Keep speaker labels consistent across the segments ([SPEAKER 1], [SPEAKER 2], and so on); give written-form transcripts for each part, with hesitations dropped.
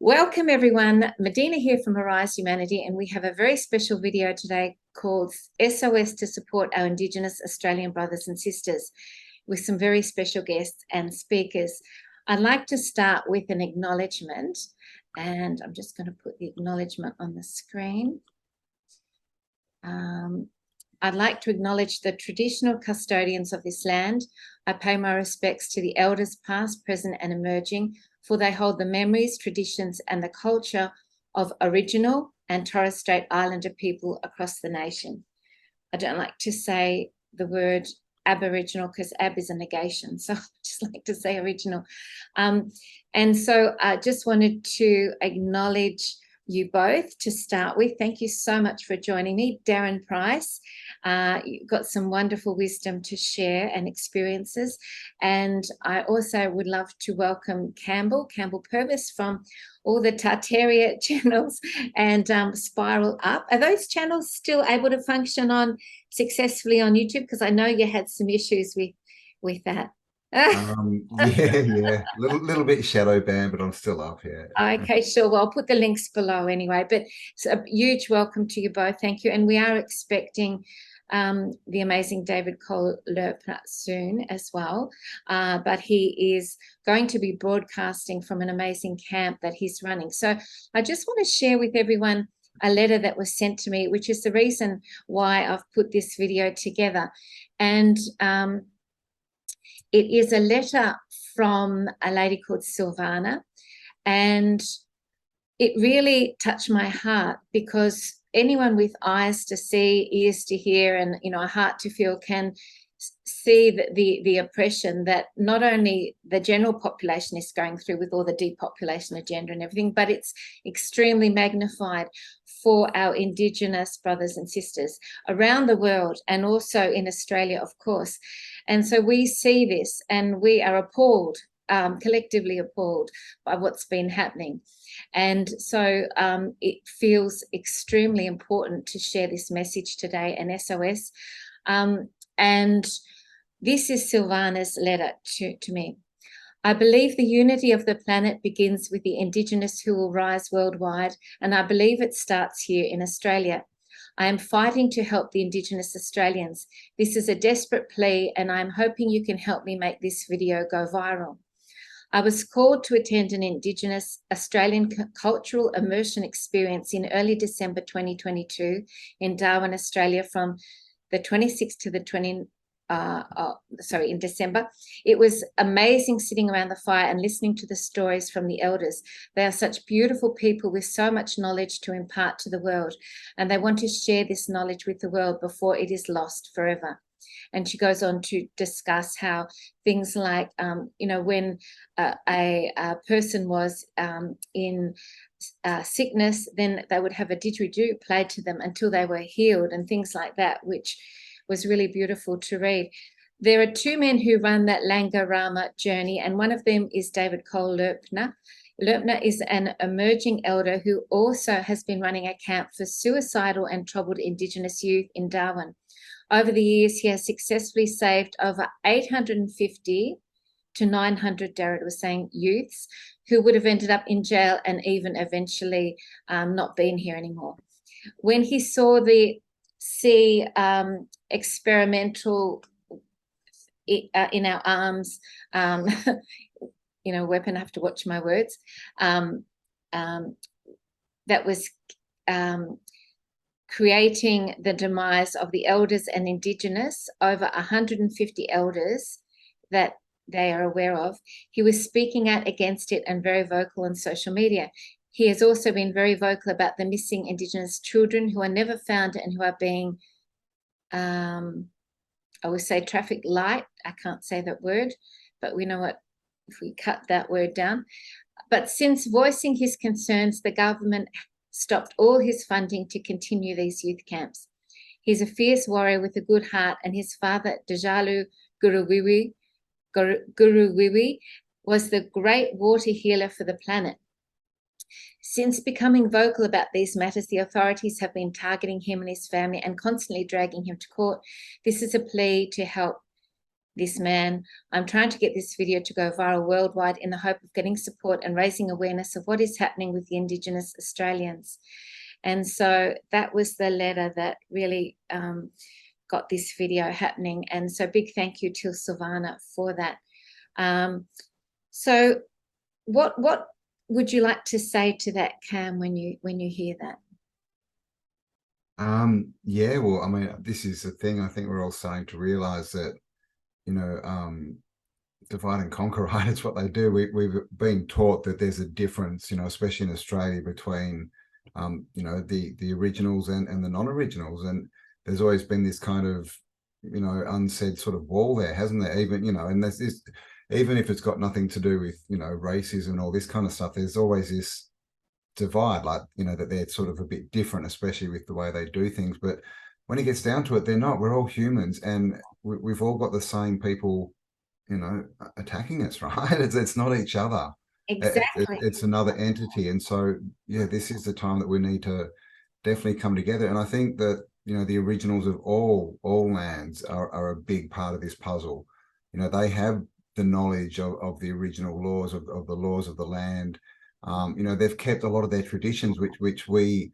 [SPEAKER 1] Welcome everyone, Medina here from Arise Humanity, and we have a very special video today called SOS to support our Indigenous Australian brothers and sisters with some very special guests and speakers. I'd like to start with an acknowledgement, and I'm just going to put the acknowledgement on the screen. I'd like to acknowledge the traditional custodians of this land. I pay my respects to the elders past, present and emerging, for they hold the memories, traditions and the culture of Aboriginal and Torres Strait Islander people across the nation. I don't like to say the word Aboriginal because ab is a negation, so I just like to say original. And so I just wanted to acknowledge you both to start with. Thank you so much for joining me. Darren Price, you've got some wonderful wisdom to share and experiences. And I also would love to welcome Campbell Purvis from all the Tartaria channels and Spiral Up. Are those channels still able to function successfully on YouTube? Because I know you had some issues with that.
[SPEAKER 2] Yeah. Little bit shadow banned, but I'm still up here.
[SPEAKER 1] Okay, sure. Well, I'll put the links below anyway. But it's a huge welcome to you both. Thank you. And we are expecting the amazing David Lurpna soon as well. But he is going to be broadcasting from an amazing camp that he's running. So I just want to share with everyone a letter that was sent to me, which is the reason why I've put this video together. And it is a letter from a lady called Silvana, and it really touched my heart because anyone with eyes to see, ears to hear, and a heart to feel can see the oppression that not only the general population is going through with all the depopulation agenda and everything, but it's extremely magnified for our Indigenous brothers and sisters around the world and also in Australia, of course. And so we see this and we are appalled, collectively appalled by what's been happening. And so it feels extremely important to share this message today, an SOS. And this is Silvana's letter to me. I believe the unity of the planet begins with the Indigenous who will rise worldwide, and I believe it starts here in Australia. I am fighting to help the Indigenous Australians. This is a desperate plea, and I'm hoping you can help me make this video go viral. I was called to attend an Indigenous Australian cultural immersion experience in early December 2022 in Darwin, Australia, from the 26th to the in December. It was amazing sitting around the fire and listening to the stories from the elders. They are such beautiful people with so much knowledge to impart to the world, and they want to share this knowledge with the world before it is lost forever. And she goes on to discuss how things like, when a person was in sickness, then they would have a didgeridoo played to them until they were healed and things like that, which was really beautiful to read. There are two men who run that Langarama journey, and one of them is David Lurpna. Lurpna is an emerging elder who also has been running a camp for suicidal and troubled Indigenous youth in Darwin. Over the years, he has successfully saved over 850 to 900, David was saying, youths who would have ended up in jail and even eventually not been here anymore. When he saw the sea experimental in our arms, weapon, I have to watch my words, that was creating the demise of the elders and Indigenous, over 150 elders that they are aware of. He was speaking out against it and very vocal on social media. He has also been very vocal about the missing Indigenous children who are never found and who are being, I would say, traffic light. I can't say that word, but we know what, if we cut that word down. But since voicing his concerns, the government stopped all his funding to continue these youth camps. He's a fierce warrior with a good heart, and his father, Dajalu Guruwiwi, was the great water healer for the planet. Since becoming vocal about these matters, the authorities have been targeting him and his family and constantly dragging him to court. This is a plea to help this man. I'm trying to get this video to go viral worldwide in the hope of getting support and raising awareness of what is happening with the Indigenous Australians. And so that was the letter that really got this video happening. And so big thank you to Silvana for that. So what would you like to say to that, Cam, when you hear that?
[SPEAKER 2] Yeah, well, I mean, this is the thing. I think we're all starting to realize that, you know, divide and conquer, right? It's what they do. We've been taught that there's a difference, you know, especially in Australia, between, you know, the originals and the non-originals. And there's always been this kind of, you know, unsaid sort of wall there, hasn't there? Even, you know, and there's this, even if it's got nothing to do with, you know, racism and all this kind of stuff, there's always this divide, like, you know, that they're sort of a bit different, especially with the way they do things. But when it gets down to it, they're not. We're all humans, and we've all got the same people, you know, attacking us, right? It's not each other.
[SPEAKER 1] Exactly.
[SPEAKER 2] It's another entity. And so, yeah, this is the time that we need to definitely come together. And I think that, you know, the originals of all lands are a big part of this puzzle. You know, they have the knowledge of the original laws of the laws of the land. You know, they've kept a lot of their traditions, which we,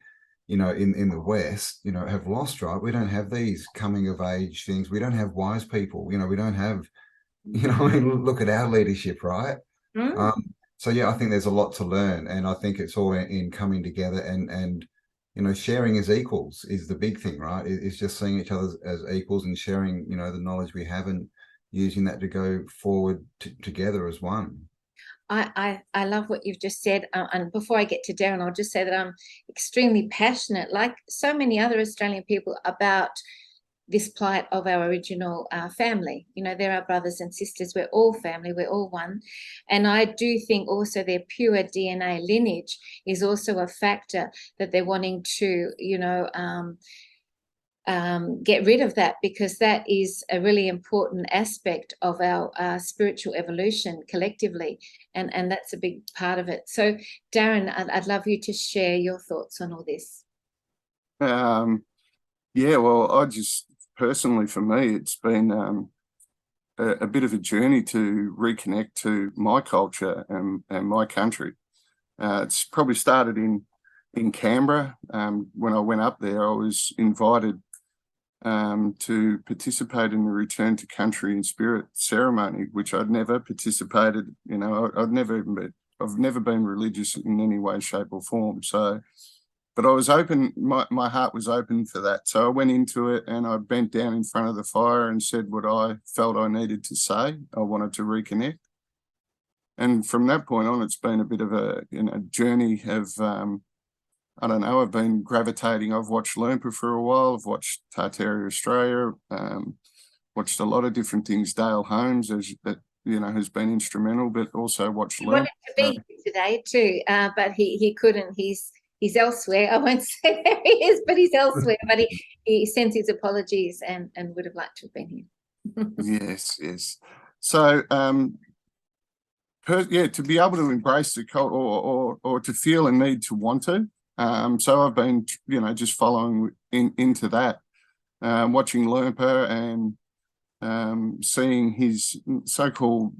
[SPEAKER 2] you know, in the West, you know, have lost, right? We don't have these coming of age things. We don't have wise people. You know, we don't have, you know, I mean, look at our leadership, right? So yeah, I think there's a lot to learn, and I think it's all in coming together and you know, sharing as equals is the big thing, right? It's just seeing each other as equals and sharing, you know, the knowledge we have and using that to go forward together as one.
[SPEAKER 1] I love what you've just said. And before I get to Darren, I'll just say that I'm extremely passionate, like so many other Australian people, about this plight of our original family. You know, they're our brothers and sisters. We're all family. We're all one. And I do think also their pure DNA lineage is also a factor that they're wanting to, you know, get rid of that, because that is a really important aspect of our spiritual evolution collectively, and that's a big part of it. So Darren, I'd love you to share your thoughts on all this.
[SPEAKER 3] Yeah, well, I just personally, for me, it's been a bit of a journey to reconnect to my culture and my country. It's probably started in Canberra. When I went up there, I was invited to participate in the Return to Country and Spirit ceremony, which I'd never participated. You know, I've never been religious in any way, shape, or form. So, but I was open. My heart was open for that. So I went into it and I bent down in front of the fire and said what I felt I needed to say. I wanted to reconnect, and from that point on, it's been a bit of a journey of. I don't know, I've been gravitating. I've watched Lurpna for a while. I've watched Tartaria Australia, watched a lot of different things. Dale Holmes, that, you know, has been instrumental, but also watched Lurpna.
[SPEAKER 1] He wanted to be here today too, but he couldn't. He's elsewhere. I won't say where he is, but he's elsewhere. But he sends his apologies and would have liked to have been here.
[SPEAKER 3] Yes. So, yeah, to be able to embrace the culture or to feel a need to want to. So I've been, you know, just following into that, watching Lurpna and seeing his so-called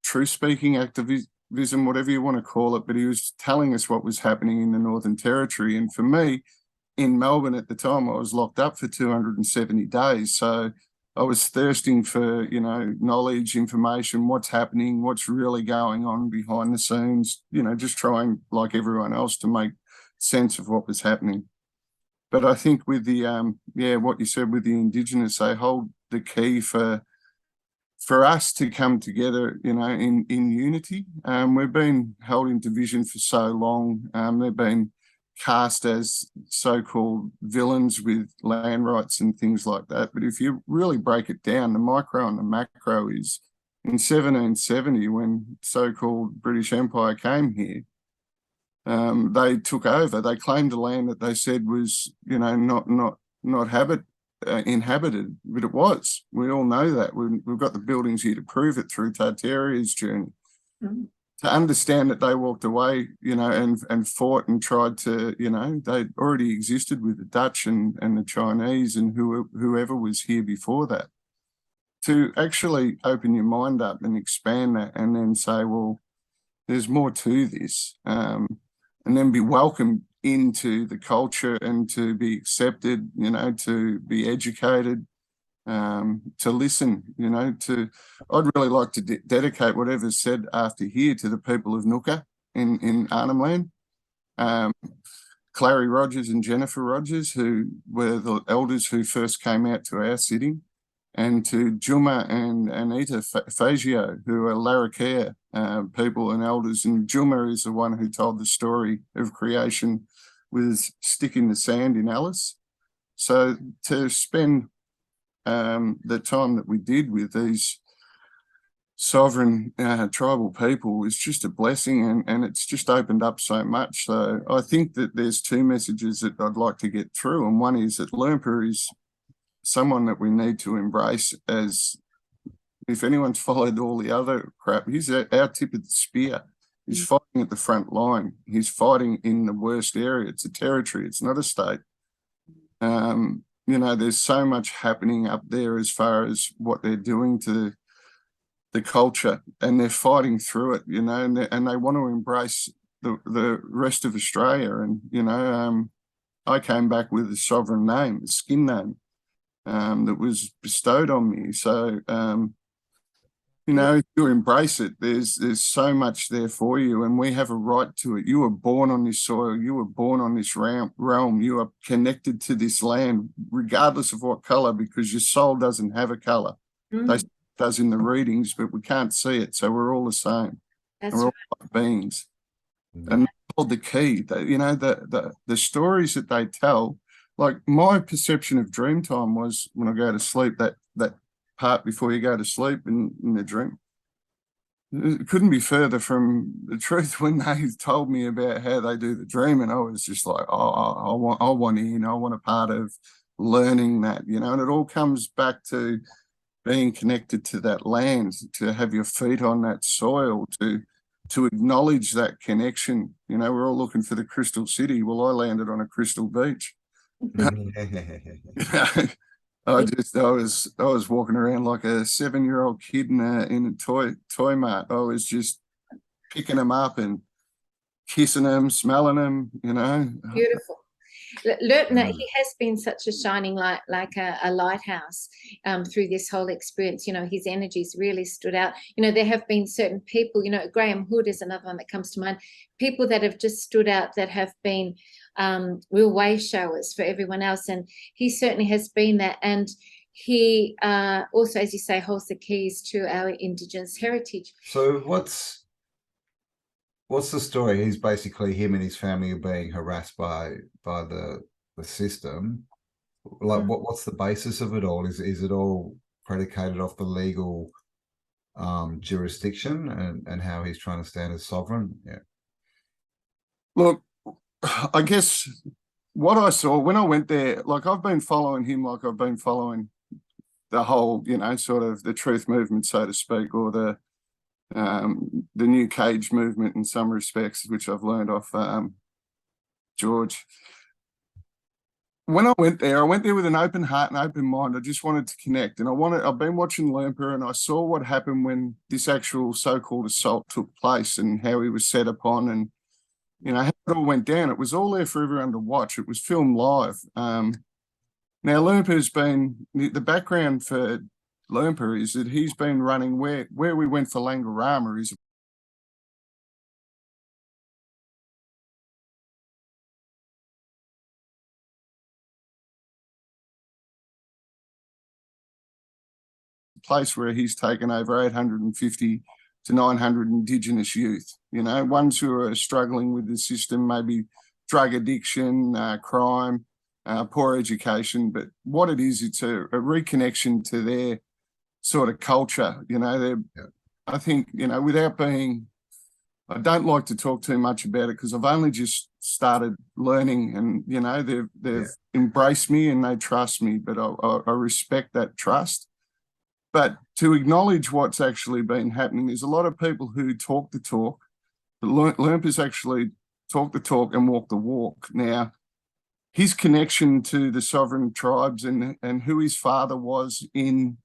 [SPEAKER 3] truth-speaking activism, whatever you want to call it, but he was telling us what was happening in the Northern Territory. And for me, in Melbourne at the time, I was locked up for 270 days. So I was thirsting for, you know, knowledge, information, what's happening, what's really going on behind the scenes, you know, just trying, like everyone else, to make sense of what was happening. But I think with the what you said with the Indigenous, they hold the key for us to come together, you know, in unity. We've been held in division for so long. They've been cast as so-called villains with land rights and things like that. But if you really break it down, the micro and the macro is in 1770, when so-called British Empire came here, they took over. They claimed the land that they said was, you know, not inhabited, but it was. We all know that. We've got the buildings here to prove it through Tartaria's journey. Mm-hmm. To understand that they walked away, you know, and fought and tried to, you know, they already existed with the Dutch and the Chinese and whoever was here before that, to actually open your mind up and expand that, and then say, well, there's more to this, and then be welcomed into the culture and to be accepted, you know, to be educated, to listen, you know, I'd really like to dedicate whatever's said after here to the people of Nooka in Arnhem Land. Clary Rogers and Jennifer Rogers, who were the elders who first came out to our sitting, and to Juma and Anita Fagio, who are Larrakia people and elders. And Juma is the one who told the story of creation with Stick in the Sand in Alice. So to spend the time that we did with these sovereign tribal people is just a blessing, and it's just opened up so much. So I think that there's two messages that I'd like to get through, and one is that Lurpna is someone that we need to embrace. As if anyone's followed all the other crap, he's our tip of the spear. He's fighting at the front line. He's fighting in the worst area. It's a territory. It's not a state. You know, there's so much happening up there as far as what they're doing to the culture, and they're fighting through it, you know, and they want to embrace the rest of Australia. And, you know, I came back with a sovereign name, a skin name, that was bestowed on me. So, you know, if you embrace it, there's so much there for you, and we have a right to it. You were born on this soil. You were born on this realm. You are connected to this land, regardless of what colour, because your soul doesn't have a colour. They does in the readings, but we can't see it. So we're all the same.
[SPEAKER 1] That's
[SPEAKER 3] we're
[SPEAKER 1] right.
[SPEAKER 3] all beings. And they hold the key. You know, the stories that they tell. Like, my perception of dream time was when I go to sleep, that part before you go to sleep in the dream. It couldn't be further from the truth when they told me about how they do the dream, and I was just like, oh, I want in. I want a part of learning that, you know. And it all comes back to being connected to that land, to have your feet on that soil, to acknowledge that connection. You know, we're all looking for the crystal city. Well, I landed on a crystal beach. I was walking around like a 7-year-old kid in a toy mart. I was just picking them up and kissing them, smelling them, you know.
[SPEAKER 1] Beautiful. Lurpna, he has been such a shining light, like a lighthouse, through this whole experience. You know, his energies really stood out. You know, there have been certain people, you know, Graham Hood is another one that comes to mind, people that have just stood out, that have been real way showers for everyone else. And he certainly has been that. And he also, as you say, holds the keys to our Indigenous heritage.
[SPEAKER 2] So what's the story? He's basically, him and his family are being harassed by the system. Like, what's the basis of it all? Is it all predicated off the legal jurisdiction and how he's trying to stand as sovereign? Yeah.
[SPEAKER 3] Look, I guess what I saw when I went there, like, I've been following him, like I've been following the whole, you know, sort of the truth movement, so to speak, or the new cage movement in some respects, which I've learned off George. When I went there with an open heart and open mind. I just wanted to connect, and I've been watching Lurpna, and I saw what happened when this actual so-called assault took place, and how he was set upon, and, you know, how it all went down. It was all there for everyone to watch. It was filmed live. Now, Lurpna's been, the background for Lurpna is that he's been running where we went for Langarama is a place where he's taken over 850 to 900 Indigenous youth, you know, ones who are struggling with the system, maybe drug addiction, crime, poor education. But what it is, it's a reconnection to their sort of culture, you know. I think, you know, without being, I don't like to talk too much about it because I've only just started learning, and, you know, they've embraced me and they trust me, but I respect that trust. But to acknowledge what's actually been happening, there's a lot of people who talk the talk, but Lurpna's actually talk the talk and walk the walk. Now, his connection to the sovereign tribes and who his father was in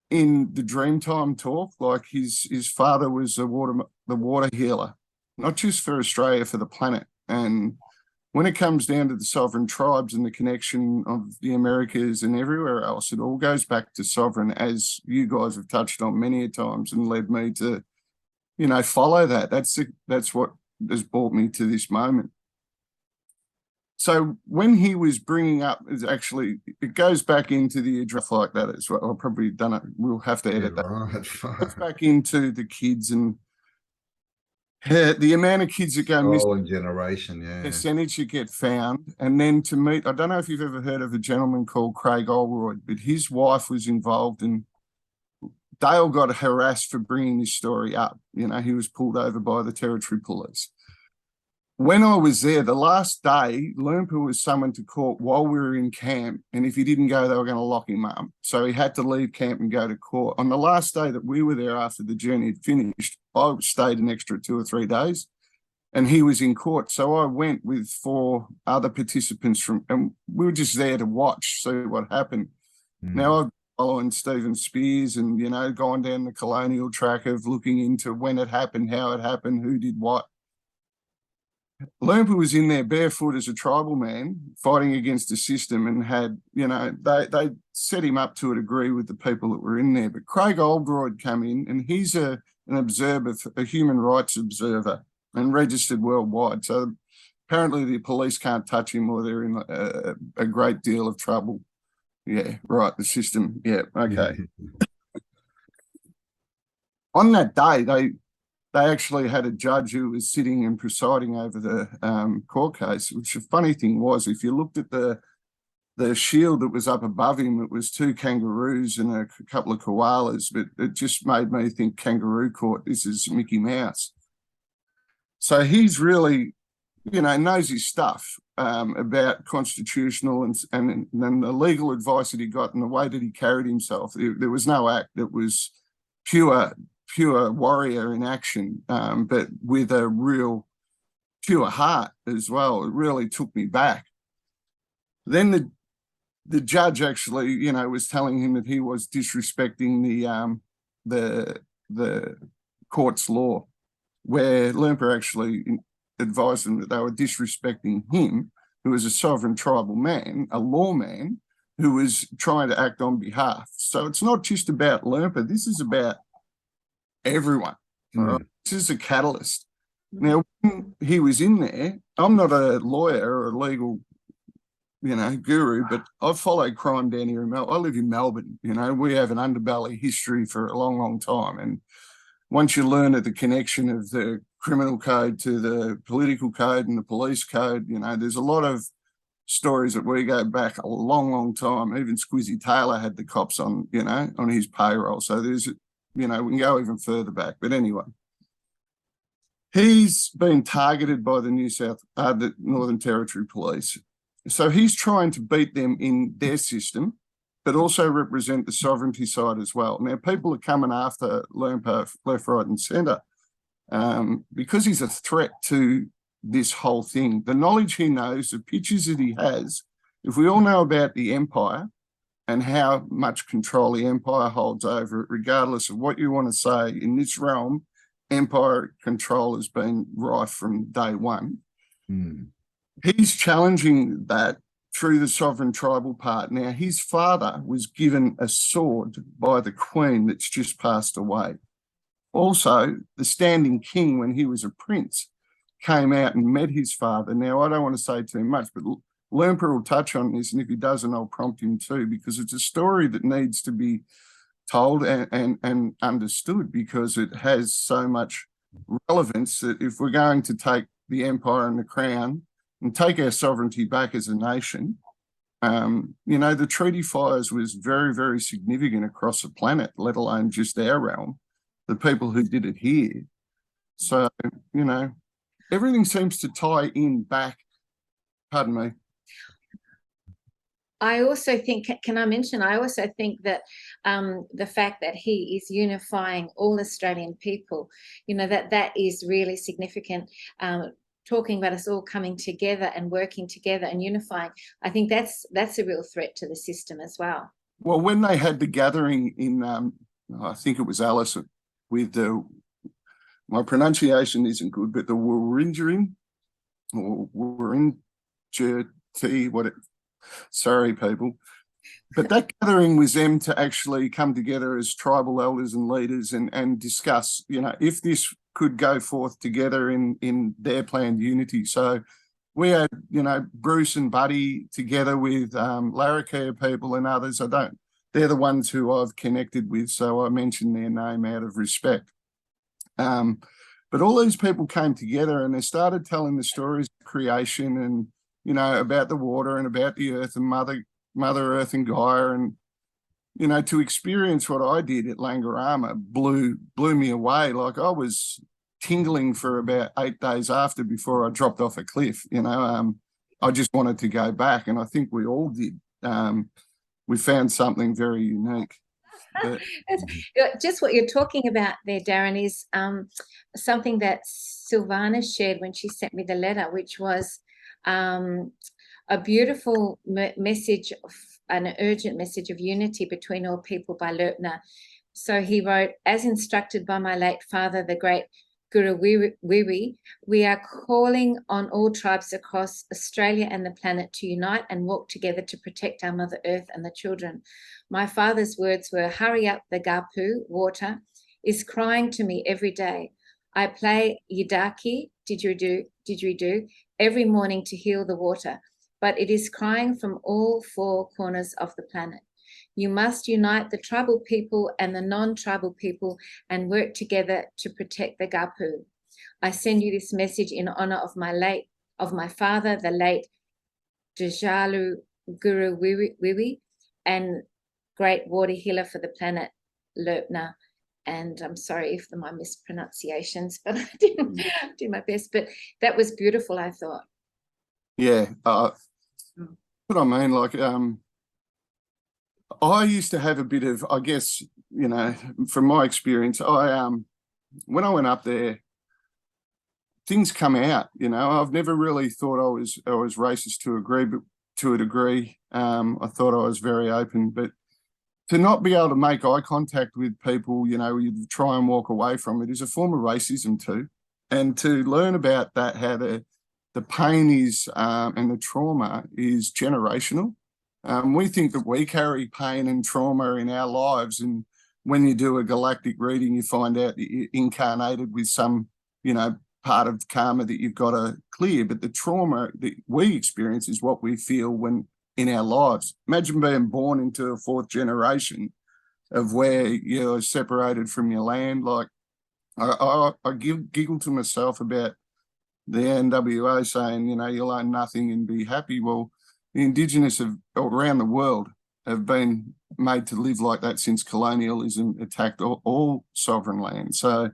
[SPEAKER 3] in the Dreamtime talk, like his father was the water healer, not just for Australia, for the planet. And when it comes down to the sovereign tribes and the connection of the Americas and everywhere else, it all goes back to sovereign, as you guys have touched on many a times and led me to, you know, follow that. That's what has brought me to this moment. So when he was bringing up, it goes back into the address like that as well. I've probably done it. We'll have to edit that.
[SPEAKER 2] Right.
[SPEAKER 3] It goes back into the kids and the amount of kids that go missing.
[SPEAKER 2] Whole generation, yeah.
[SPEAKER 3] Percentage that get found. And then to meet, I don't know if you've ever heard of a gentleman called Craig Oldroyd, but his wife was involved, and Dale got harassed for bringing this story up. You know, he was pulled over by the Territory Police. When I was there, the last day, Lurpna was summoned to court while we were in camp, and if he didn't go, they were going to lock him up. So he had to leave camp and go to court. On the last day that we were there after the journey had finished, I stayed an extra 2 or 3 days, and he was in court. So I went with 4 other participants and we were just there to watch, see what happened. Now I've been following Stephen Spears and, you know, gone down the colonial track of looking into when it happened, how it happened, who did what. Lurpna was in there barefoot as a tribal man fighting against the system, and had, you know, they set him up to a degree with the people that were in there. But Craig Oldroyd came in, and he's an observer, a human rights observer, and registered worldwide. So apparently the police can't touch him, or they're in a great deal of trouble. Yeah, right, the system. Yeah, okay. On that day, they actually had a judge who was sitting and presiding over the court case, which the funny thing was, if you looked at the shield that was up above him, it was 2 kangaroos and a couple of koalas, but it just made me think kangaroo court, this is Mickey Mouse. So he's really, you know, knows his stuff about constitutional and the legal advice that he got and the way that he carried himself. There was no act that was pure warrior in action, but with a real pure heart as well. It really took me back. Then the judge actually, you know, was telling him that he was disrespecting the court's law, where Lurpna actually advised them that they were disrespecting him, who was a sovereign tribal man, a lawman, who was trying to act on behalf. So it's not just about Lurpna. This is about everyone. Right? This is a catalyst. Now, when he was in there, I'm not a lawyer or a legal, you know, guru, but I've followed crime down here in Melbourne. I live in Melbourne. You know, we have an underbelly history for a long, long time. And once you learn of the connection of the criminal code to the political code and the police code, you know, there's a lot of stories that we go back a long, long time. Even Squizzy Taylor had the cops on, you know, on his payroll. So there's, you know, we can go even further back. But anyway, he's been targeted by the Northern Territory Police. So he's trying to beat them in their system, but also represent the sovereignty side as well. Now, people are coming after Lurpna left, right and centre because he's a threat to this whole thing. The knowledge he knows, the pictures that he has, if we all know about the empire and how much control the empire holds over it, regardless of what you want to say, in this realm, empire control has been rife from day one. He's challenging that through the sovereign tribal part. Now, his father was given a sword by the Queen that's just passed away. Also, the standing king, when he was a prince, came out and met his father. Now, I don't want to say too much, but Lurpna will touch on this, and if he doesn't, I'll prompt him too, because it's a story that needs to be told and understood, because it has so much relevance that if we're going to take the empire and the crown and take our sovereignty back as a nation, you know, the treaty fires was very, very significant across the planet, let alone just our realm, the people who did it here. So, you know, everything seems to tie in back. Pardon me.
[SPEAKER 1] I also think, can I mention, I also think that the fact that he is unifying all Australian people, you know, that is really significant. Talking about us all coming together and working together and unifying, I think that's a real threat to the system as well.
[SPEAKER 3] Well, when they had the gathering in I think it was Alice with the, my pronunciation isn't good, but the Wurundjeri or Wurundjeri, what it, sorry people. But that gathering was them to actually come together as tribal elders and leaders and discuss, you know, if this could go forth together in their planned unity. So we had, you know, Bruce and Buddy together with Larrakia people and others. They're the ones who I've connected with, so I mentioned their name out of respect. But all these people came together and they started telling the stories of creation and, you know, about the water and about the earth and Mother Earth and Gaia. And, you know, to experience what I did at Langarama blew me away. Like, I was tingling for about 8 days after before I dropped off a cliff. You know, I just wanted to go back, and I think we all did. We found something very unique. But,
[SPEAKER 1] just what you're talking about there, Darren, is something that Silvana shared when she sent me the letter, which was a beautiful message, an urgent message of unity between all people by Lurpna. So he wrote, as instructed by my late father, the great Guru Wiwi, we are calling on all tribes across Australia and the planet to unite and walk together to protect our Mother Earth and the children. My father's words were, hurry up, the Gapu, water, is crying to me every day. I play Yidaki, didgeridoo, every morning to heal the water, but it is crying from all four corners of the planet. You must unite the tribal people and the non-tribal people and work together to protect the Gapu. I send you this message in honor of my father, the late Dajalu Guru Wiwi, and great water healer for the planet, Lurpna. And I'm sorry if my mispronunciations, but I didn't do my best. But that was beautiful, I thought.
[SPEAKER 3] Yeah, what I mean, like, I used to have a bit of, I guess, you know, from my experience, when I went up there, things come out, you know. I've never really thought I was racist to a degree. I thought I was very open, but to not be able to make eye contact with people, you know, you try and walk away from it, is a form of racism too. And to learn about that, how the pain is and the trauma is generational. We think that we carry pain and trauma in our lives, and when you do a galactic reading, you find out that you're incarnated with some, you know, part of karma that you've got to clear. But the trauma that we experience is what we feel when in our lives. Imagine being born into a fourth generation of where you're separated from your land. Like, I giggle to myself about the NWA saying, you know, you'll own nothing and be happy. Well, the Indigenous around the world have been made to live like that since colonialism attacked all sovereign land. So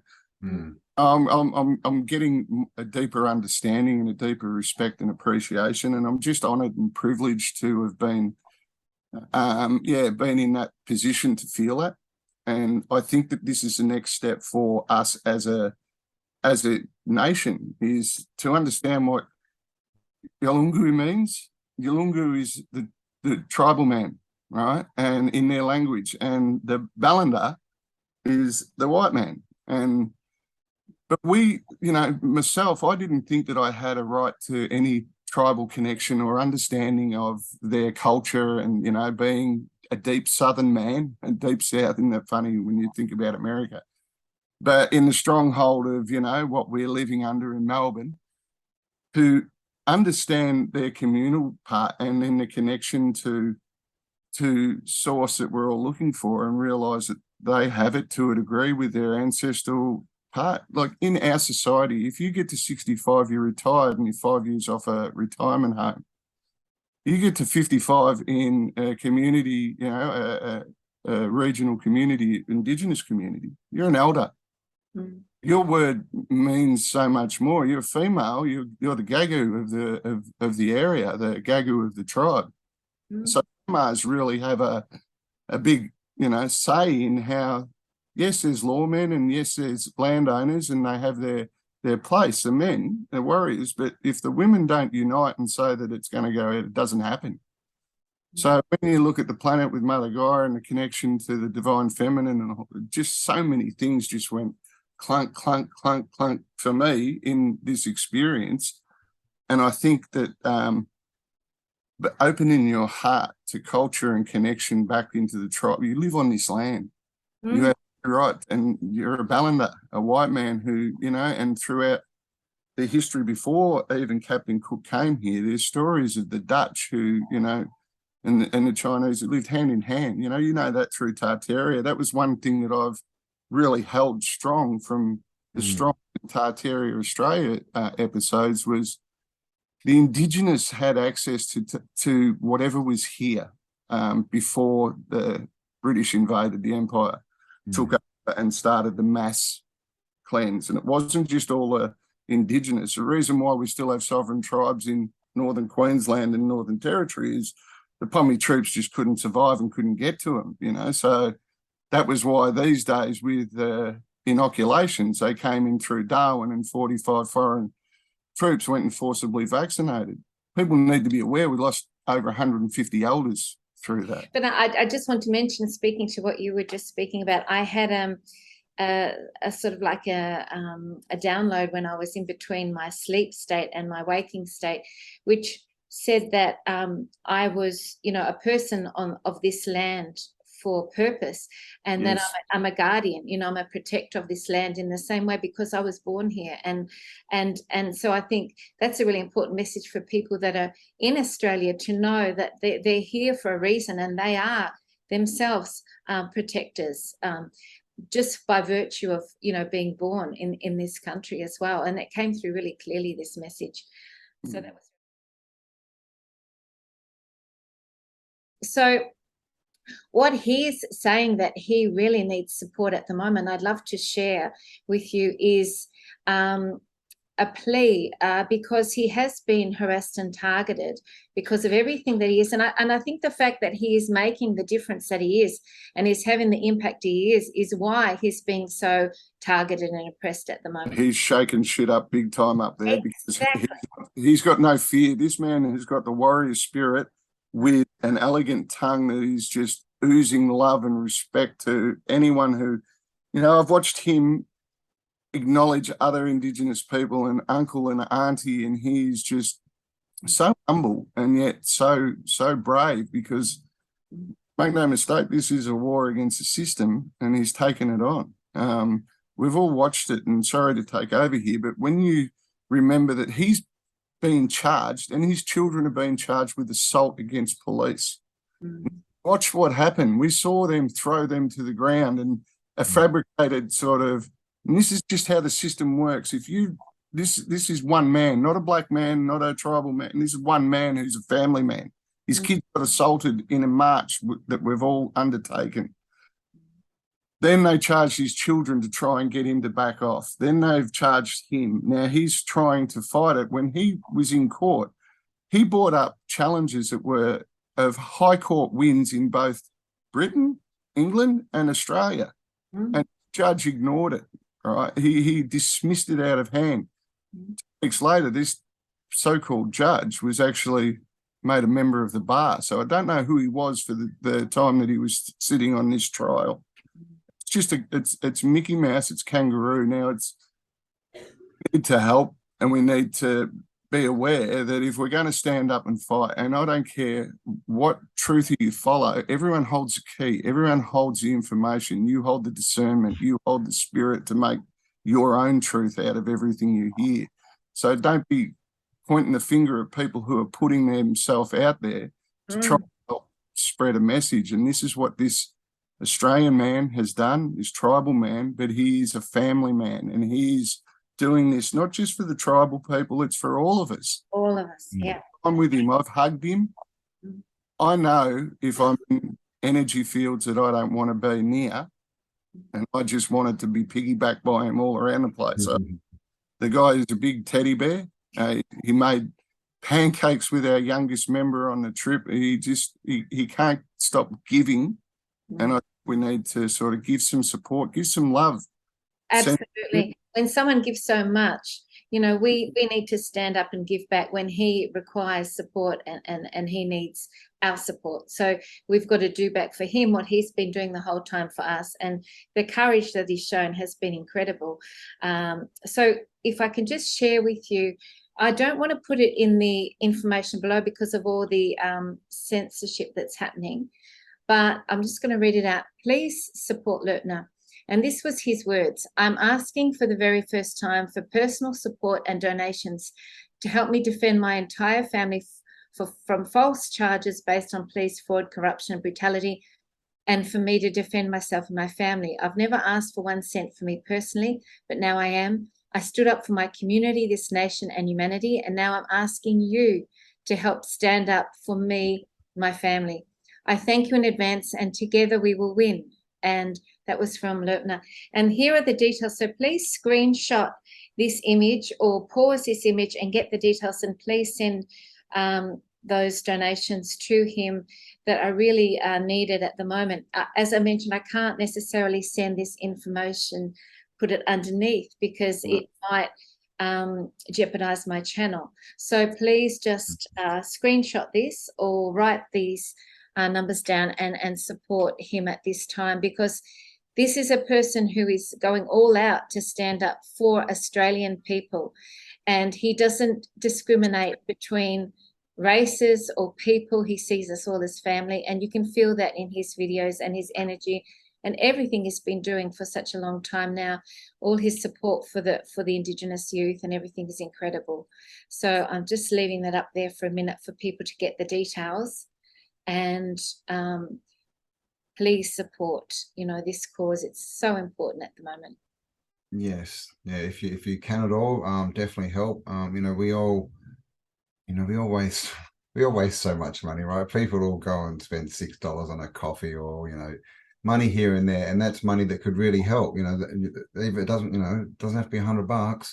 [SPEAKER 3] I'm getting a deeper understanding and a deeper respect and appreciation, and I'm just honoured and privileged to have been, been in that position to feel that. And I think that this is the next step for us as a nation, is to understand what Yalungu means. Yalungu is the tribal man, right? And in their language, and the Balanda is the white man. But we, you know, myself, I didn't think that I had a right to any tribal connection or understanding of their culture, and, you know, being a deep Southern man and deep South, isn't that funny when you think about America? But in the stronghold of, you know, what we're living under in Melbourne, to understand their communal part and then the connection to source that we're all looking for, and realise that they have it to a degree with their ancestral part. Like, in our society, if you get to 65, you're retired and you're 5 years off a retirement home. You get to 55 in a community, you know, a regional community, Indigenous community, you're an elder. Your word means so much more. You're a female. You're the gagu of the area, the gagu of the tribe. So Mars really have a big, you know, say in how, yes, there's lawmen and yes, there's landowners, and they have their place. The men, they're warriors, but if the women don't unite and say that it's going to go, it doesn't happen. So when you look at the planet with Mother Gaia and the connection to the divine feminine, and just so many things just went clunk, clunk, clunk, clunk for me in this experience. And I think that but opening your heart to culture and connection back into the tribe, you live on this land. You have right, and you're a Ballander, a white man who, you know, and throughout the history before even Captain Cook came here, there's stories of the Dutch who, you know, and the Chinese that lived hand in hand. You know that through Tartaria. That was one thing that I've really held strong from the strong Tartaria Australia episodes was the Indigenous had access to whatever was here before the British invaded the empire, took over and started the mass cleanse. And it wasn't just all the Indigenous. The reason why we still have sovereign tribes in northern Queensland and Northern Territory is the Pommy troops just couldn't survive and couldn't get to them, you know. So that was why these days with inoculations, they came in through Darwin and 45 foreign troops went and forcibly vaccinated. People need to be aware we lost over 150 elders through that.
[SPEAKER 1] But I just want to mention, speaking to what you were just speaking about, I had a sort of like a download when I was in between my sleep state and my waking state, which said that I was, you know, a person of this land for purpose, and
[SPEAKER 3] Yes.
[SPEAKER 1] that I'm a guardian, you know, I'm a protector of this land in the same way because I was born here. And so I think that's a really important message for people that are in Australia to know that they're here for a reason, and they are themselves protectors, just by virtue of, you know, being born in this country as well. And it came through really clearly, this message. So that was so what he's saying that he really needs support at the moment, I'd love to share with you, is a plea, because he has been harassed and targeted because of everything that he is. And I think the fact that he is making the difference that he is and is having the impact he is why he's being so targeted and oppressed at the moment.
[SPEAKER 3] He's shaking shit up big time up there.
[SPEAKER 1] Exactly.
[SPEAKER 3] Because he's got no fear. This man has got the warrior spirit with an elegant tongue that is just oozing love and respect to anyone who, you know, I've watched him acknowledge other Indigenous people and uncle and auntie, and he's just so humble and yet so brave, because make no mistake, this is a war against the system and he's taken it on. We've all watched it, and sorry to take over here, but when you remember that he's being charged and his children are being charged with assault against police. Watch what happened. We saw them throw them to the ground, and a fabricated sort of, and this is just how the system works. If you, this is one man, not a black man, not a tribal man. This is one man who's a family man. His kids got assaulted in a march that we've all undertaken. Then they charged his children to try and get him to back off. Then they've charged him. Now he's trying to fight it. When he was in court, he brought up challenges that were of high court wins in both Britain, England, and Australia. And the judge ignored it. Right? He dismissed it out of hand. 2 weeks later, this so-called judge was actually made a member of the bar. So I don't know who he was for the time that he was sitting on this trial. It's just it's Mickey Mouse, it's kangaroo. Now we need to help, and we need to be aware that if we're going to stand up and fight, and I don't care what truth you follow, everyone holds the key, everyone holds the information, you hold the discernment, you hold the spirit to make your own truth out of everything you hear. So don't be pointing the finger at people who are putting themselves out there to try to help spread a message. And this is what this Australian man has done, this tribal man, but he is a family man, and he's doing this not just for the tribal people, it's for all of us.
[SPEAKER 1] All of us, yeah.
[SPEAKER 3] I'm with him. I've hugged him. I know if I'm in energy fields that I don't want to be near, and I just wanted to be piggybacked by him all around the place. So the guy is a big teddy bear. He made pancakes with our youngest member on the trip. He can't stop giving, and we need to sort of give some support, give some love.
[SPEAKER 1] Absolutely. When someone gives so much, you know, we need to stand up and give back when he requires support and he needs our support. So we've got to do back for him what he's been doing the whole time for us. And the courage that he's shown has been incredible. So if I can just share with you, I don't want to put it in the information below because of all the censorship that's happening, but I'm just going to read it out. Please support Lurpna. And this was his words. I'm asking for the very first time for personal support and donations to help me defend my entire family from false charges based on police fraud, corruption, and brutality, and for me to defend myself and my family. I've never asked for 1 cent for me personally, but now I am. I stood up for my community, this nation, and humanity, and now I'm asking you to help stand up for me, my family. I thank you in advance, and together we will win. And that was from Lurpna. And here are the details. So please screenshot this image or pause this image and get the details, and please send those donations to him that are really needed at the moment. As I mentioned, I can't necessarily send this information, put it underneath, because it might jeopardize my channel. So please just screenshot this or write these numbers down and support him at this time, because this is a person who is going all out to stand up for Australian people, and he doesn't discriminate between races or people. He sees us all as family, and you can feel that in his videos and his energy and everything he's been doing for such a long time now. All his support for the Indigenous youth and everything is incredible. So I'm just leaving that up there for a minute for people to get the details, and please support, you know, this cause. It's so important at the moment.
[SPEAKER 2] Yes, yeah. If you can at all, definitely help. You know, we all waste so much money, right? People all go and spend $6 on a coffee, or, you know, money here and there, and that's money that could really help. You know, it doesn't, you know, it doesn't have to be $100. That's,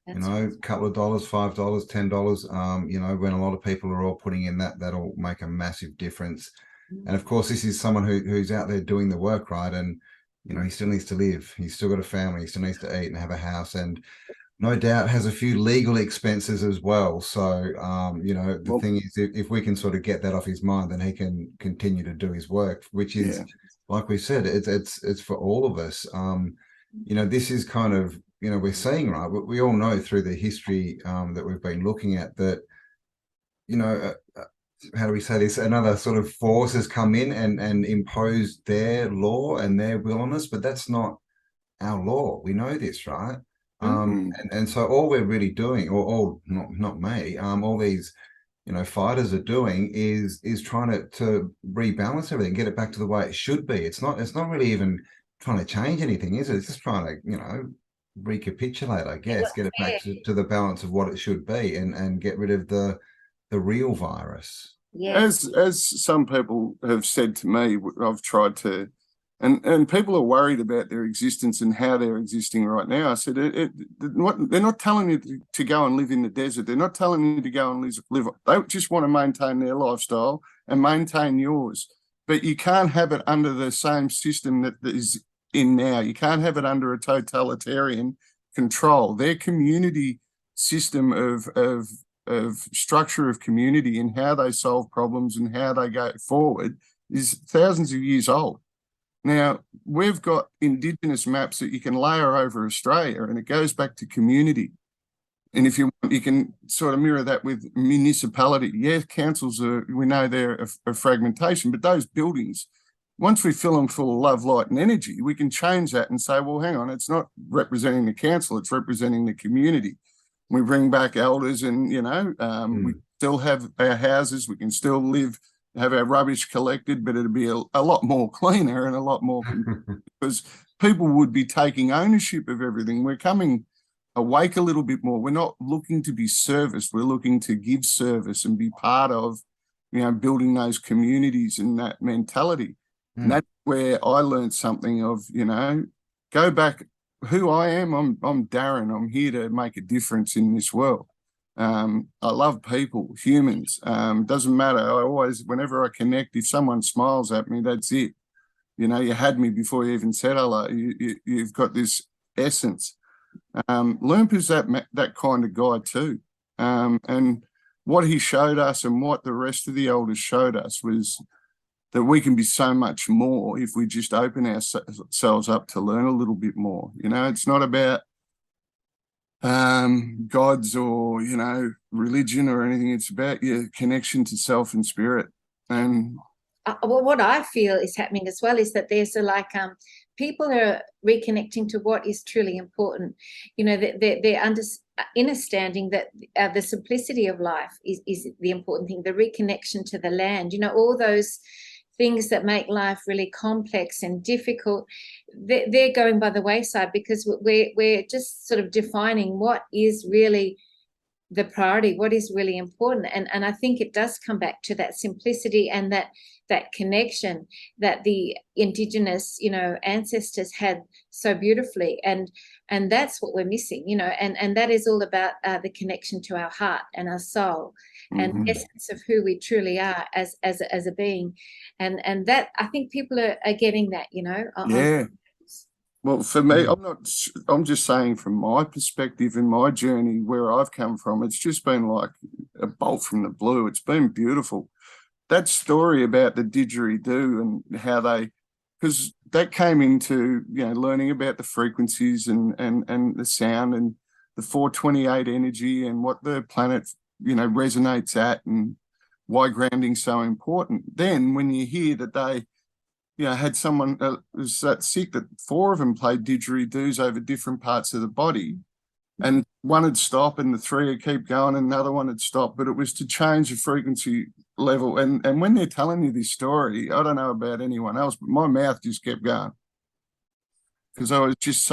[SPEAKER 2] you know, right. A couple of dollars, $5, $10. You know, when a lot of people are all putting in that'll make a massive difference. And of course, this is someone who's out there doing the work, right? And, you know, he still needs to live. He's still got a family. He still needs to eat and have a house, and no doubt has a few legal expenses as well. So, you know, the thing is, if we can sort of get that off his mind, then he can continue to do his work, which is, like we said, it's for all of us. You know, this is kind of, you know, we're seeing, right? We all know through the history that we've been looking at that, you know, how do we say this? Another sort of force has come in and imposed their law and their will on us, but that's not our law. We know this, right? And so all we're really doing, or not me, all these, you know, fighters are doing is trying to rebalance everything, get it back to the way it should be. It's not really even trying to change anything, is it? It's just trying to, you know, recapitulate, I guess, get it back to the balance of what it should be, and get rid of the real virus.
[SPEAKER 3] As some people have said to me, I've tried to, and people are worried about their existence and how they're existing right now. I said, they're not telling you to go and live in the desert. They're not telling you to go and live. They just want to maintain their lifestyle and maintain yours. But you can't have it under the same system that is in now. You can't have it under a totalitarian control. Their community system of structure of community and how they solve problems and how they go forward is thousands of years old. Now, we've got Indigenous maps that you can layer over Australia, and it goes back to community. And if you want, you can sort of mirror that with municipality. Yeah, councils we know they're a fragmentation, but those buildings, once we fill them full of love, light, and energy, we can change that and say, well, hang on, it's not representing the council, it's representing the community. We bring back elders, and, you know, we still have our houses, we can still live, have our rubbish collected, but it'd be a lot more cleaner and a lot more because people would be taking ownership of everything. We're coming awake a little bit more. We're not looking to be serviced. We're looking to give service and be part of, you know, building those communities and that mentality. And that's where I learned something of, you know, go back. Who I am, I'm Darren. I'm here to make a difference in this world. I love people, humans. Doesn't matter. I always, whenever I connect, if someone smiles at me, that's it. You know, you had me before you even said hello. You've got this essence. Lurpa's that kind of guy too. And what he showed us and what the rest of the elders showed us was that we can be so much more if we just open ourselves up to learn a little bit more. You know, it's not about gods or, you know, religion or anything. It's about your connection to self and spirit. And
[SPEAKER 1] well, what I feel is happening as well is that there's people are reconnecting to what is truly important. You know, they're understanding that the simplicity of life is the important thing, the reconnection to the land, you know, all those things that make life really complex and difficult, they're going by the wayside because we're just sort of defining what is really the priority, what is really important. And I think it does come back to that simplicity and that connection that the Indigenous, you know, ancestors had so beautifully. And that's what we're missing, you know, and that is all about the connection to our heart and our soul and the essence of who we truly are as a being. And that, I think people are getting that, you know.
[SPEAKER 3] Yeah. Well, for me, I'm just saying from my perspective in my journey where I've come from, it's just been like a bolt from the blue. It's been beautiful. That story about the didgeridoo and how because that came into, you know, learning about the frequencies and the sound and the 428 energy and what the planet, you know, resonates at and why grounding's so important. Then when you hear that they, you know, had someone was that sick that 4 of them played didgeridoos over different parts of the body, and one would stop and the 3 would keep going and another one would stop, but it was to change the frequency level. And when they're telling you this story, I don't know about anyone else, but my mouth just kept going because I was just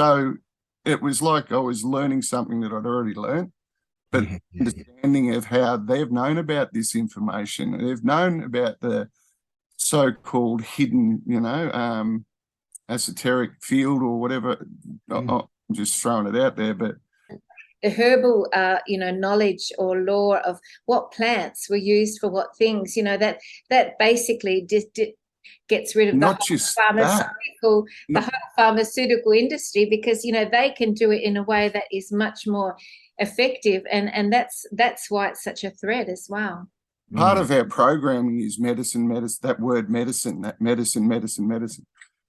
[SPEAKER 3] it was like I was learning something that I'd already learned, but understanding of how they've known about this information, they've known about the so-called hidden, you know, esoteric field or whatever. I'm just throwing it out there, but
[SPEAKER 1] the herbal, you know, knowledge or lore of what plants were used for what things, you know, that basically gets rid of
[SPEAKER 3] not
[SPEAKER 1] the
[SPEAKER 3] just
[SPEAKER 1] whole pharmaceutical industry, because, you know, they can do it in a way that is much more effective, and that's why it's such a threat as well.
[SPEAKER 3] Part of our programming is medicine, that word medicine, that medicine.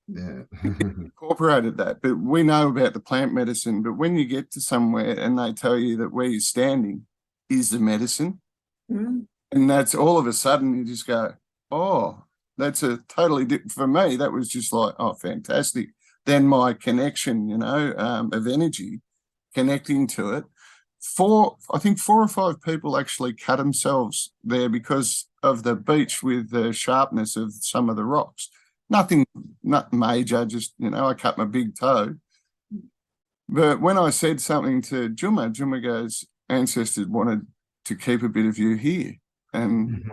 [SPEAKER 2] Yeah.
[SPEAKER 3] Incorporated that, but we know about the plant medicine. But when you get to somewhere and they tell you that where you're standing is the medicine, and that's all of a sudden you just go, oh, that's a totally different. For me, that was just like, oh, fantastic. Then my connection, you know, of energy, connecting to it. I think 4 or 5 people actually cut themselves there because of the beach with the sharpness of some of the rocks. Nothing, not major, just, you know, I cut my big toe. But when I said something to Juma goes, ancestors wanted to keep a bit of you here. And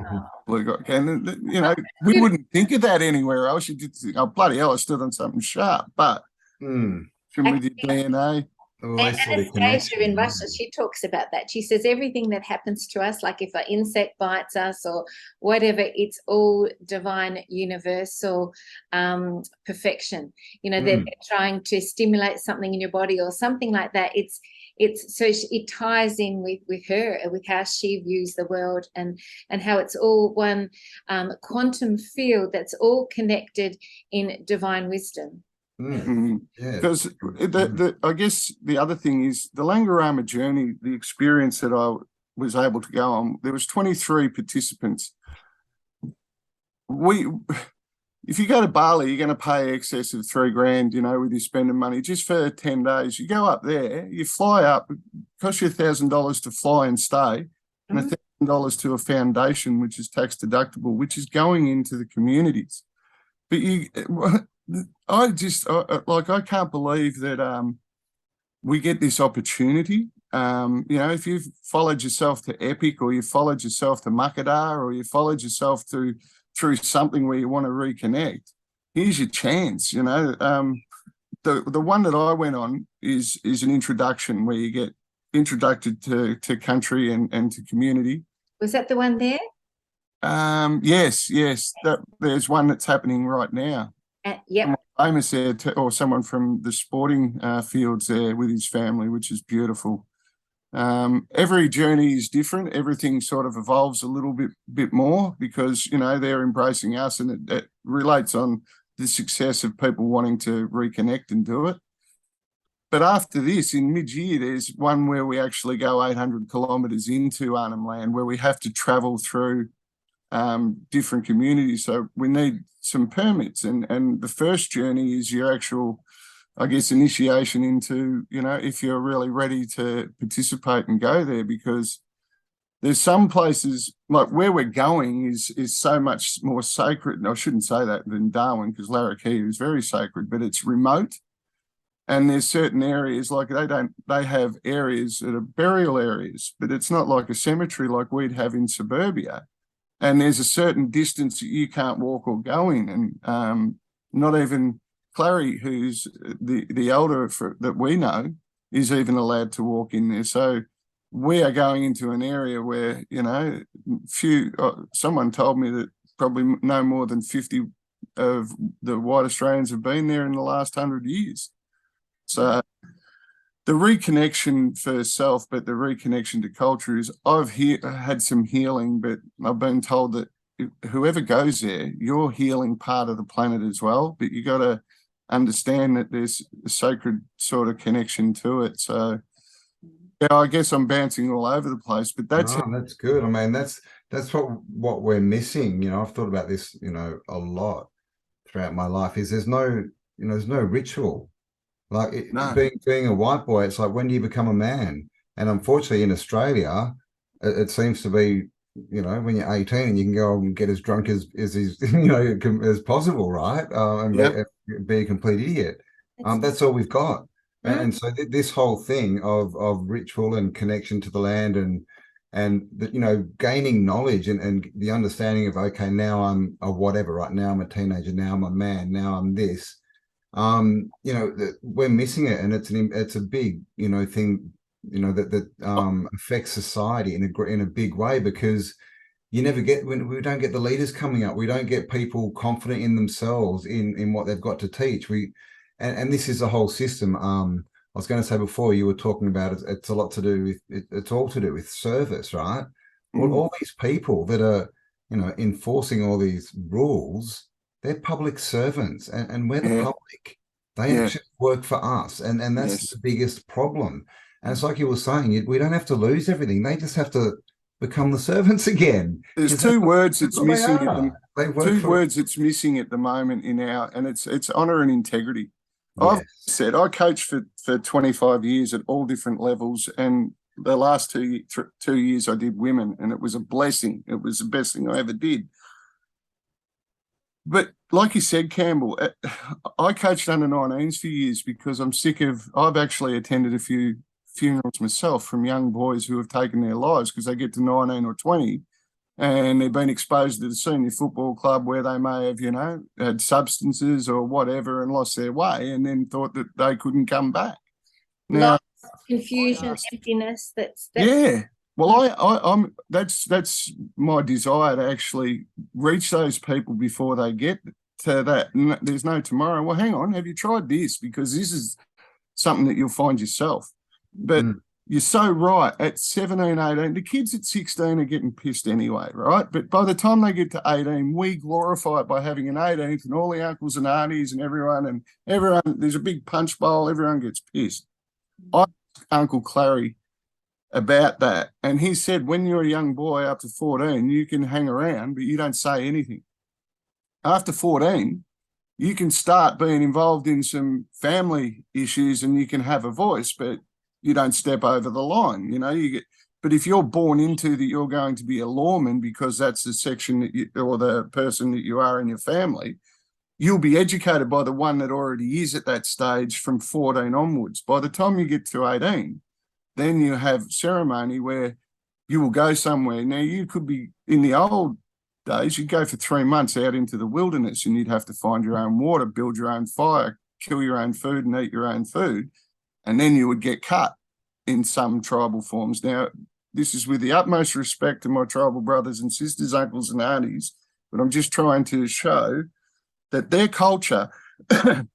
[SPEAKER 3] you know, we wouldn't think of that anywhere else. You did think, oh, bloody hell, I stood on something sharp. But with your DNA.
[SPEAKER 1] Anastasia in Russia, she talks about that. She says everything that happens to us, like if an insect bites us or whatever, it's all divine, universal perfection. You know, they're trying to stimulate something in your body or something like that. It ties in with her, with how she views the world and how it's all one quantum field that's all connected in divine wisdom.
[SPEAKER 3] Because I guess the other thing is the Langarama journey, the experience that I was able to go on, there was 23 participants. If you go to Bali, you're going to pay excess of $3,000, you know, with your spending money just for 10 days. You go up there, you fly up, it costs you $1,000 to fly and stay, and $1,000 to a foundation, which is tax deductible, which is going into the communities. But I can't believe that we get this opportunity. You know, if you've followed yourself to Epic, or you followed yourself to Makadar, or you followed yourself through something where you want to reconnect, here's your chance. You know, the one that I went on is an introduction where you get introduced to country and to community.
[SPEAKER 1] Was that the one there?
[SPEAKER 3] Yes. There's one that's happening right now.
[SPEAKER 1] Yep.
[SPEAKER 3] Amos there, or someone from the sporting fields there with his family, which is beautiful. Every journey is different. Everything sort of evolves a little bit more because, you know, they're embracing us, and it relates on the success of people wanting to reconnect and do it. But after this, in mid-year, there's one where we actually go 800 kilometres into Arnhem Land, where we have to travel through different communities. So we need some permits. And the first journey is your actual, I guess, initiation into, you know, if you're really ready to participate and go there, because there's some places, like where we're going is so much more sacred. And I shouldn't say that than Darwin, because Larrakia is very sacred, but it's remote. And there's certain areas, like they have areas that are burial areas, but it's not like a cemetery like we'd have in suburbia. And there's a certain distance that you can't walk or go in. And not even Clary, who's the elder that we know, is even allowed to walk in there. So we are going into an area where, you know, someone told me that probably no more than 50 of the white Australians have been there in the last 100 years. So the reconnection for self, but the reconnection to culture is, I've had some healing, but I've been told that whoever goes there, you're healing part of the planet as well, but you got to understand that there's a sacred sort of connection to it. So yeah, I guess I'm bouncing all over the place, but that's
[SPEAKER 2] good. I mean, that's what we're missing. You know, I've thought about this, you know, a lot throughout my life, is there's no ritual. Like being a white boy, it's like, when do you become a man? And unfortunately, in Australia, it seems to be, you know, when you're 18, you can go and get as drunk as you know, as possible, right? And be a complete idiot. That's all we've got. And so this whole thing of ritual and connection to the land and the, you know, gaining knowledge and the understanding of, okay, now I'm a whatever, right? Now I'm a teenager. Now I'm a man. Now I'm this. You know, we're missing it, and it's a big, you know, thing, you know, that affects society in a big way, because we don't get the leaders coming up, we don't get people confident in themselves in what they've got to teach. And this is a whole system. I was going to say before, you were talking about it's a lot to do with it's all to do with service, right? Well, all these people that are, you know, enforcing all these rules, they're public servants, and we're the public. They actually work for us, and that's the biggest problem. And it's like you were saying, we don't have to lose everything. They just have to become the servants again.
[SPEAKER 3] There's two words that's missing at the moment in our, and it's honour and integrity. I've said I coached for 25 years at all different levels, and the last 2 years I did women, and it was a blessing. It was the best thing I ever did. But like you said, Campbell, I coached under 19s for years because I'm sick of, I've actually attended a few funerals myself from young boys who have taken their lives because they get to 19 or 20 and they've been exposed to the senior football club where they may have, you know, had substances or whatever and lost their way, and then thought that they couldn't come back. Now,
[SPEAKER 1] loss, confusion, emptiness. That's
[SPEAKER 3] Well, I'm that's my desire to actually reach those people before they get to that. There's no tomorrow. Well, hang on, have you tried this? Because this is something that you'll find yourself. But you're so right. At 17, 18, the kids at 16 are getting pissed anyway, right? But by the time they get to 18, we glorify it by having an 18th and all the uncles and aunties and everyone, there's a big punch bowl, everyone gets pissed. I asked Uncle Clary about that, and he said, when you're a young boy up to 14, you can hang around, but you don't say anything. After 14, you can start being involved in some family issues and you can have a voice, but you don't step over the line. You know, but if you're born into that you're going to be a lawman because that's the section that or the person that you are in your family, you'll be educated by the one that already is at that stage from 14 onwards. By the time you get to 18, then you have ceremony where you will go somewhere. Now, you could be, in the old days, you'd go for 3 months out into the wilderness and you'd have to find your own water, build your own fire, kill your own food and eat your own food. And then you would get cut in some tribal forms. Now, this is with the utmost respect to my tribal brothers and sisters, uncles and aunties, but I'm just trying to show that their culture,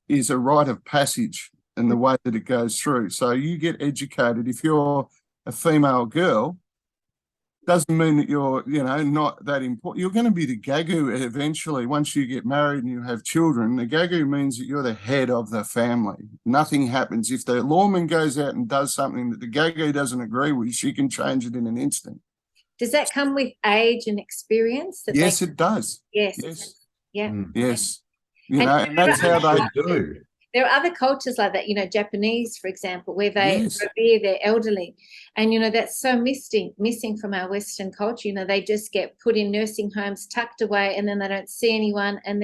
[SPEAKER 3] is a rite of passage and the way that it goes through. So you get educated. If you're a female girl, doesn't mean that you're, not that important. You're going to be the gagu eventually. Once you get married and you have children, the gagu means that you're the head of the family. Nothing happens. If the lawman goes out and does something that the gagu doesn't agree with, she can change it in an instant.
[SPEAKER 1] Does that come with age and experience?
[SPEAKER 3] Yes, it does.
[SPEAKER 1] Yes.
[SPEAKER 3] Yes.
[SPEAKER 1] Yeah.
[SPEAKER 3] Yes.
[SPEAKER 1] And
[SPEAKER 3] that's how they
[SPEAKER 2] do.
[SPEAKER 1] There are other cultures like that, Japanese, for example, where they
[SPEAKER 3] Yes.
[SPEAKER 1] revere their elderly. And, that's so missing from our Western culture. They just get put in nursing homes, tucked away, and then they don't see anyone. And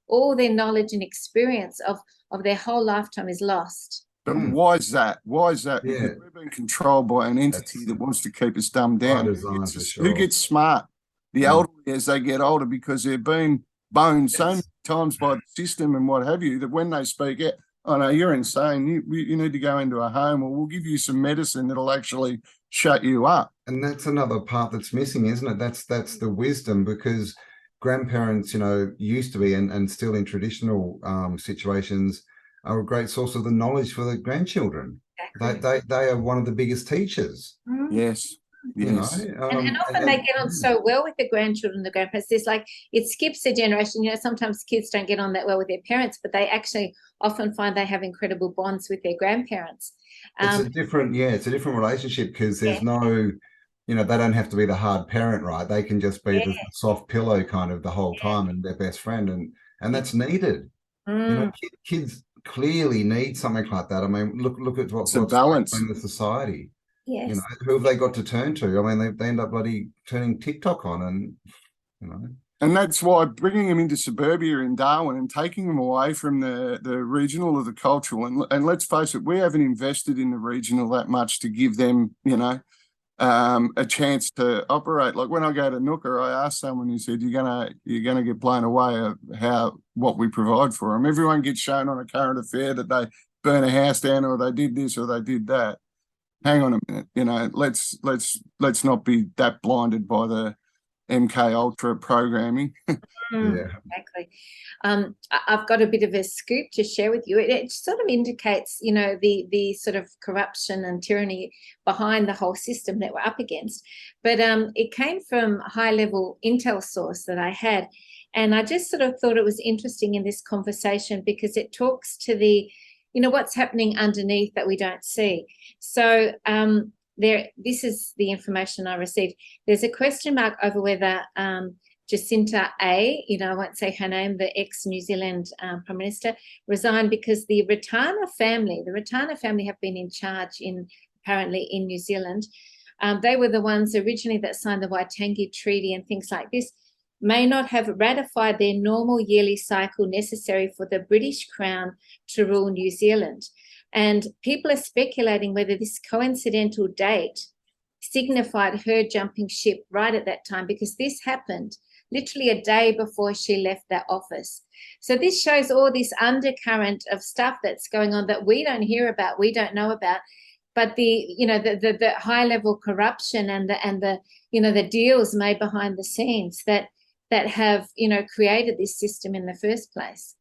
[SPEAKER 1] all their knowledge and experience of their whole lifetime is lost.
[SPEAKER 3] But why is that? Why is that?
[SPEAKER 2] Yeah.
[SPEAKER 3] Because we're being controlled by an entity that wants to keep us dumbed down. Who gets smart? The elderly as they get older, because they're being boned so many times by the system and what have you, that when they speak out, oh no, you're insane. You need to go into a home, or we'll give you some medicine that'll actually shut you up.
[SPEAKER 2] And that's another part that's missing, isn't it? That's the wisdom, because grandparents, used to be and still in traditional situations are a great source of the knowledge for the grandchildren. Exactly. They are one of the biggest teachers.
[SPEAKER 3] Yes. Yes.
[SPEAKER 1] And often they get on so well with the grandchildren and the grandparents. There's it skips a generation. Sometimes kids don't get on that well with their parents, but they actually often find they have incredible bonds with their grandparents.
[SPEAKER 2] It's a different relationship, because there's no, they don't have to be the hard parent, right? They can just be the soft pillow kind of the whole time, and their best friend, and that's needed. Kids clearly need something like that. I mean, look at what's balance in the society.
[SPEAKER 1] Yes.
[SPEAKER 2] Who have they got to turn to? I mean, they end up bloody turning TikTok on, and
[SPEAKER 3] And that's why bringing them into suburbia in Darwin and taking them away from the regional or the cultural, and let's face it, we haven't invested in the regional that much to give them, a chance to operate. Like when I go to Nooka, I asked someone who said, you're gonna get blown away of what we provide for them. Everyone gets shown on a current affair that they burn a house down, or they did this or they did that. Hang on a minute, let's not be that blinded by the MK Ultra programming.
[SPEAKER 1] Exactly. I've got a bit of a scoop to share with you. It sort of indicates, the sort of corruption and tyranny behind the whole system that we're up against. But it came from a high-level intel source that I had, and I just sort of thought it was interesting in this conversation, because it talks to the what's happening underneath that we don't see. So this is the information I received. There's a question mark over whether Jacinta A, I won't say her name, the ex-New Zealand Prime Minister, resigned because the Ratana family have been in charge apparently in New Zealand. They were the ones originally that signed the Waitangi Treaty and things like this, may not have ratified their normal yearly cycle necessary for the British Crown to rule New Zealand. And people are speculating whether this coincidental date signified her jumping ship right at that time, because this happened literally a day before she left that office. So this shows all this undercurrent of stuff that's going on that we don't hear about, we don't know about. But the high level corruption and the deals made behind the scenes that have created this system in the first place.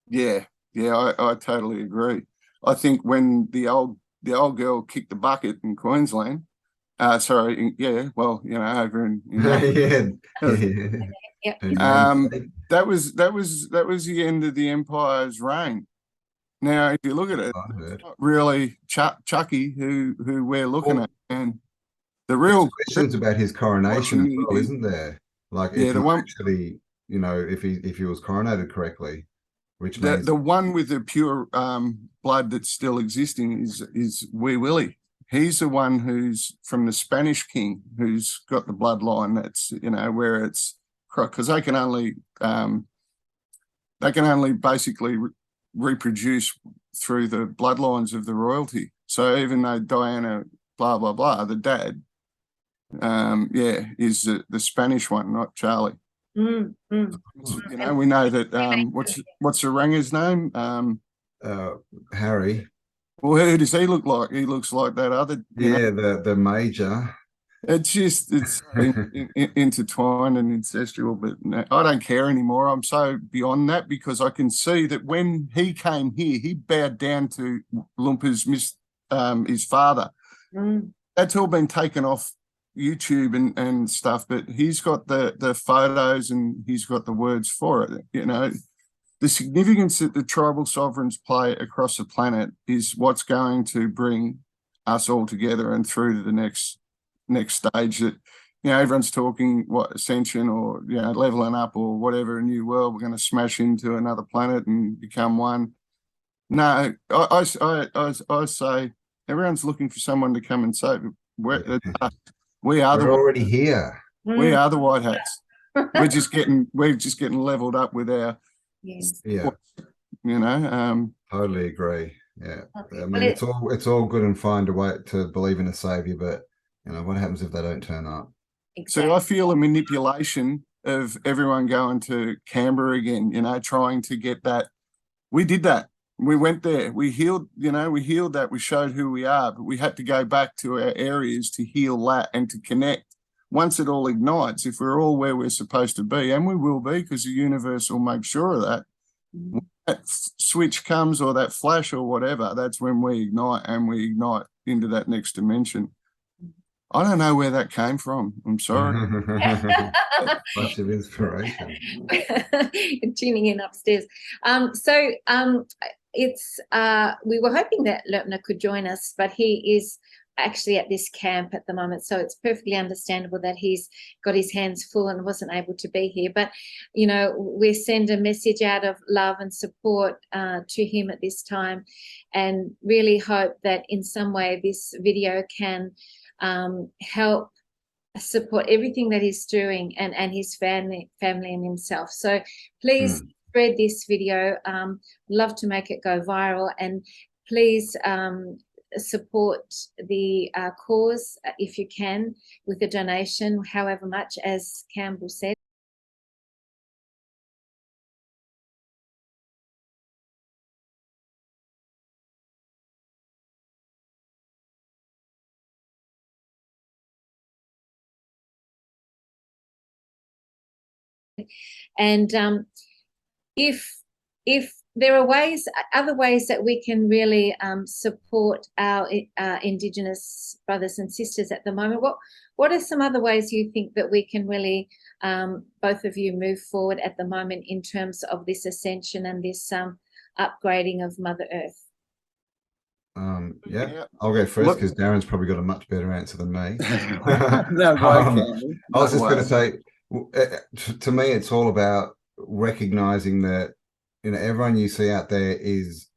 [SPEAKER 3] Yeah, I totally agree. I think when the old girl kicked the bucket in Queensland, over in that was the end of the Empire's reign. Now, if you look at it, it's not really Chucky who we're looking at, and the real
[SPEAKER 2] questions about his coronation as well, isn't there? Like, if the one actually, if he was coronated correctly, which means
[SPEAKER 3] the one with the pure blood that's still existing is Wee Willie. He's the one who's from the Spanish king, who's got the bloodline that's where it's, because they can only basically reproduce through the bloodlines of the royalty. So even though Diana blah blah blah, the dad is the Spanish one, not Charlie. We know that what's the ranger's name?
[SPEAKER 2] Harry.
[SPEAKER 3] Well, who does he look like? He looks like that other
[SPEAKER 2] the major.
[SPEAKER 3] it's intertwined and ancestral, but no, I don't care anymore. I'm so beyond that because I can see that when he came here, he bowed down to Lumpa's his father.
[SPEAKER 1] Mm.
[SPEAKER 3] That's all been taken off YouTube and stuff, but he's got the photos and he's got the words for it. You know, the significance that the tribal sovereigns play across the planet is what's going to bring us all together and through to the next stage that, you know, everyone's talking ascension or, you know, leveling up or whatever, a new world, we're going to smash into another planet and become one. No, I say everyone's looking for someone to come and save it. We are
[SPEAKER 2] We're already here.
[SPEAKER 3] We are the white hats. We're just getting leveled up with our,
[SPEAKER 1] Yes.
[SPEAKER 2] Yeah,
[SPEAKER 3] you know.
[SPEAKER 2] totally agree. Yeah,
[SPEAKER 1] Okay.
[SPEAKER 2] I mean, it's all good and fine to wait to believe in a savior, but you know what happens if they don't turn up?
[SPEAKER 1] Exactly.
[SPEAKER 3] So I feel a manipulation of everyone going to Canberra again. You know, trying to get that. We did that. We went there. We healed. You know, we healed that. We showed who we are, but we had to go back to our areas to heal that and to connect. Once it all ignites, if we're all where we're supposed to be, and we will be, because the universe will make sure of that. When that switch comes or that flash or whatever, that's when we ignite and we ignite into that next dimension. I don't know where that came from. I'm sorry.
[SPEAKER 2] Flash of inspiration.
[SPEAKER 1] Tuning in upstairs. It's we were hoping that Lurpna could join us, but he is actually at this camp at the moment, so it's perfectly understandable that he's got his hands full and wasn't able to be here. But you know, we send a message out of love and support to him at this time, and really hope that in some way this video can help support everything that he's doing and his family and himself. So please spread this video. Love to make it go viral, and please support the cause if you can with a donation, however much, as Campbell said. And if there are other ways that we can really support our Indigenous brothers and sisters at the moment, what are some other ways you think that we can really, both of you, move forward at the moment in terms of this ascension and this upgrading of Mother Earth?
[SPEAKER 2] Yeah, I'll go first because Darren's probably got a much better answer than me.
[SPEAKER 3] No way,
[SPEAKER 2] I was just going to say, to me, it's all about recognizing that, you know, everyone you see out there is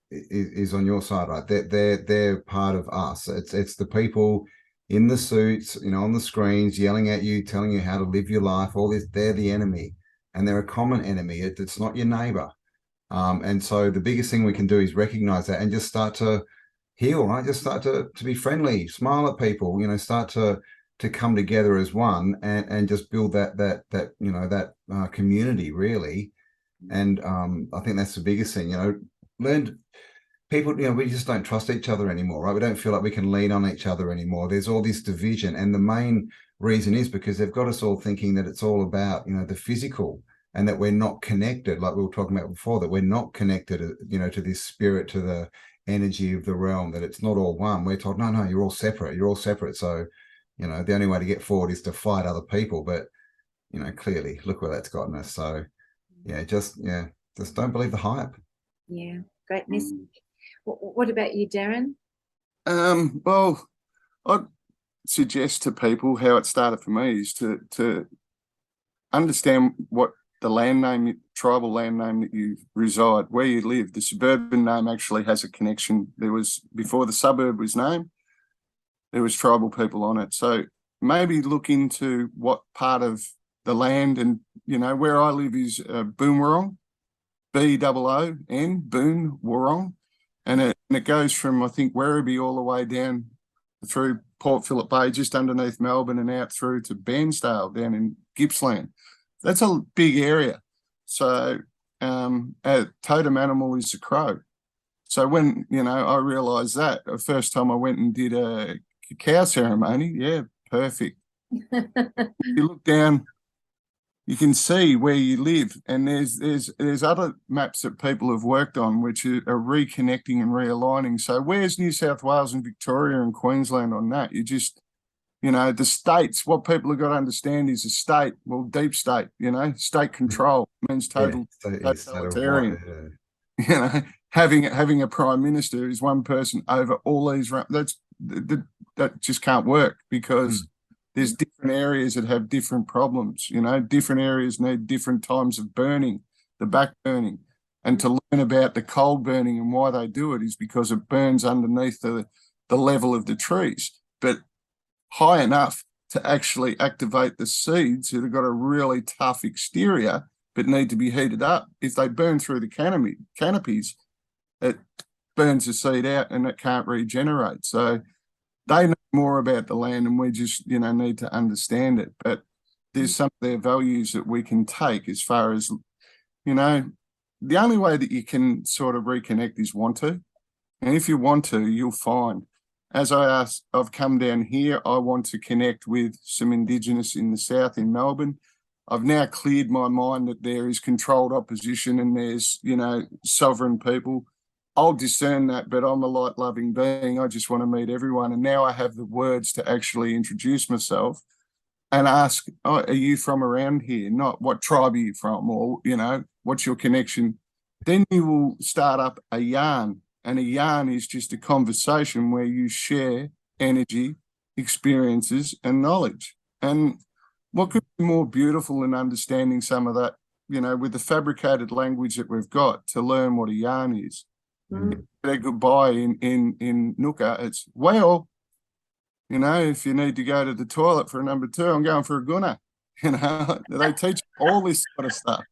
[SPEAKER 2] on your side, right? They're part of us. It's the people in the suits, you know, on the screens, yelling at you, telling you how to live your life. All this, they're the enemy, and they're a common enemy. It's not your neighbor. And so the biggest thing we can do is recognize that and just start to heal, right? Just start to be friendly, smile at people, you know, start to come together as one and just build that you know, that community really. And I think that's the biggest thing, you know, people, you know, we just don't trust each other anymore, right? We don't feel like we can lean on each other anymore. There's all this division, and the main reason is because they've got us all thinking that it's all about, you know, the physical, and that we're not connected, like we were talking about before, that we're not connected, you know, to this spirit, to the energy of the realm, that it's not all one. We're told, no, you're all separate. So, you know, the only way to get forward is to fight other people. But, you know, clearly, look where that's gotten us. So, just don't believe the hype.
[SPEAKER 1] Yeah, great message. What about you, Darren?
[SPEAKER 3] Well, I'd suggest to people how it started for me is to understand what the land name, tribal land name that you reside, where you live. The suburban name actually has a connection. There was, before the suburb was named, there was tribal people on it. So maybe look into what part of the land, and, you know, where I live is Boonwurrung, B-O-O-N, Boonwurrung. And it goes from, I think, Werribee all the way down through Port Phillip Bay, just underneath Melbourne, and out through to Bairnsdale down in Gippsland. That's a big area. So our totem animal is the crow. So when, you know, I realised that, the first time I went and did a cacao ceremony, yeah, perfect. You look down, you can see where you live, and there's other maps that people have worked on which are reconnecting and realigning. So where's New South Wales and Victoria and Queensland on that? You just, the states, what people have got to understand is a state, well, deep state, state control means total totalitarian. Having a prime minister is one person over all these. That just can't work, because there's different areas that have different problems. Different areas need different times of burning, the back burning, and to learn about the cold burning and why they do it is because it burns underneath the level of the trees, but high enough to actually activate the seeds that have got a really tough exterior but need to be heated up. If they burn through the canopies, it burns the seed out and it can't regenerate. So they know more about the land, and we just, need to understand it. But there's some of their values that we can take as far as, the only way that you can sort of reconnect is want to. And if you want to, you'll find. As I've come down here, I want to connect with some Indigenous in the south in Melbourne. I've now cleared my mind that there is controlled opposition and there's, sovereign people. I'll discern that, but I'm a light-loving being. I just want to meet everyone. And now I have the words to actually introduce myself and ask, are you from around here? Not what tribe are you from, or, what's your connection? Then you will start up a yarn. And a yarn is just a conversation where you share energy, experiences, and knowledge. And what could be more beautiful than understanding some of that, with the fabricated language that we've got, to learn what a yarn is. Goodbye in Nooka, it's, well, if you need to go to the toilet for a number 2, I'm going for a gunner. They teach all this sort of stuff.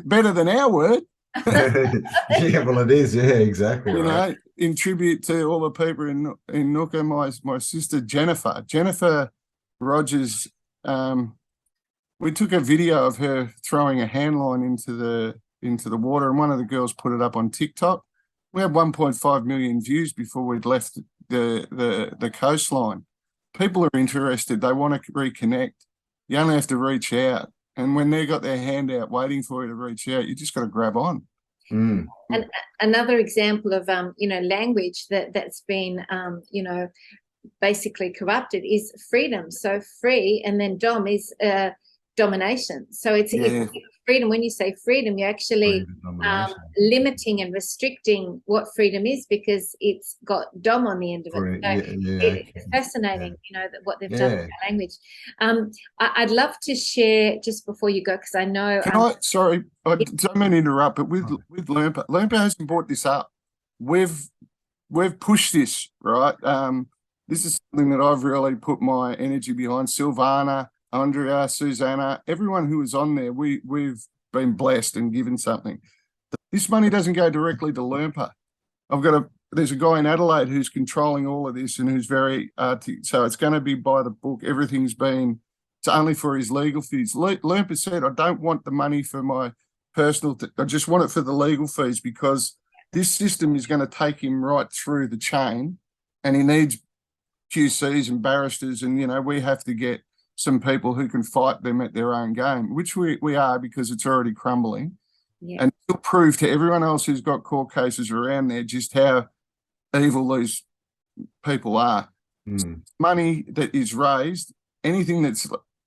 [SPEAKER 3] Better than our word.
[SPEAKER 2] Yeah, well, it is. Yeah, exactly. Right.
[SPEAKER 3] In tribute to all the people in Nooka, my sister Jennifer Rogers, we took a video of her throwing a handline into the water, and one of the girls put it up on TikTok. We had 1.5 million views before we'd left the coastline. People are interested. They want to reconnect. You only have to reach out. And when they got their hand out waiting for you to reach out, you just got to grab on.
[SPEAKER 1] And another example of, language that's been, basically corrupted is freedom. So free, and then dom is domination. So it's freedom. When you say freedom, you're actually limiting and restricting what freedom is, because it's got dom on the end of it. It's fascinating, what they've done with our language. I'd love to share, just before you go, because I know.
[SPEAKER 3] Sorry, I don't mean to interrupt, but with Lurpna hasn't brought this up. We've pushed this, right? This is something that I've really put my energy behind. Silvana, Andrea, Susanna, everyone who is on there, we've been blessed and given something. This money doesn't go directly to Lurpna. There's a guy in Adelaide who's controlling all of this and who's very so it's going to be by the book. It's only for his legal fees. Lurpna said, I don't want the money for my personal, I just want it for the legal fees, because this system is going to take him right through the chain, and he needs QCs and barristers, and we have to get some people who can fight them at their own game, which we are, because it's already crumbling. And it'll prove to everyone else who's got court cases around there just how evil these people are. Money that is raised, anything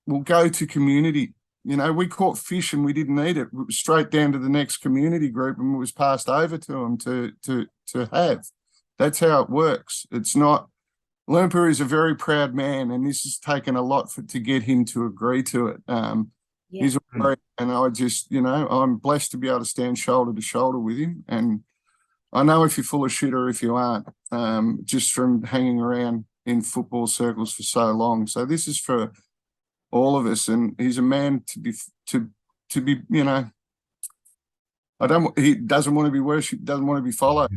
[SPEAKER 3] will go to community. We caught fish and we didn't eat it. It was straight down to the next community group, and it was passed over to them to have. That's how it works. It's not. Lurpna is a very proud man, and this has taken a lot to get him to agree to it. He's and I just, I'm blessed to be able to stand shoulder to shoulder with him. And I know if you're full of shit or if you aren't, just from hanging around in football circles for so long. So this is for all of us, and he's a man to be, he doesn't want to be worshipped, doesn't want to be followed,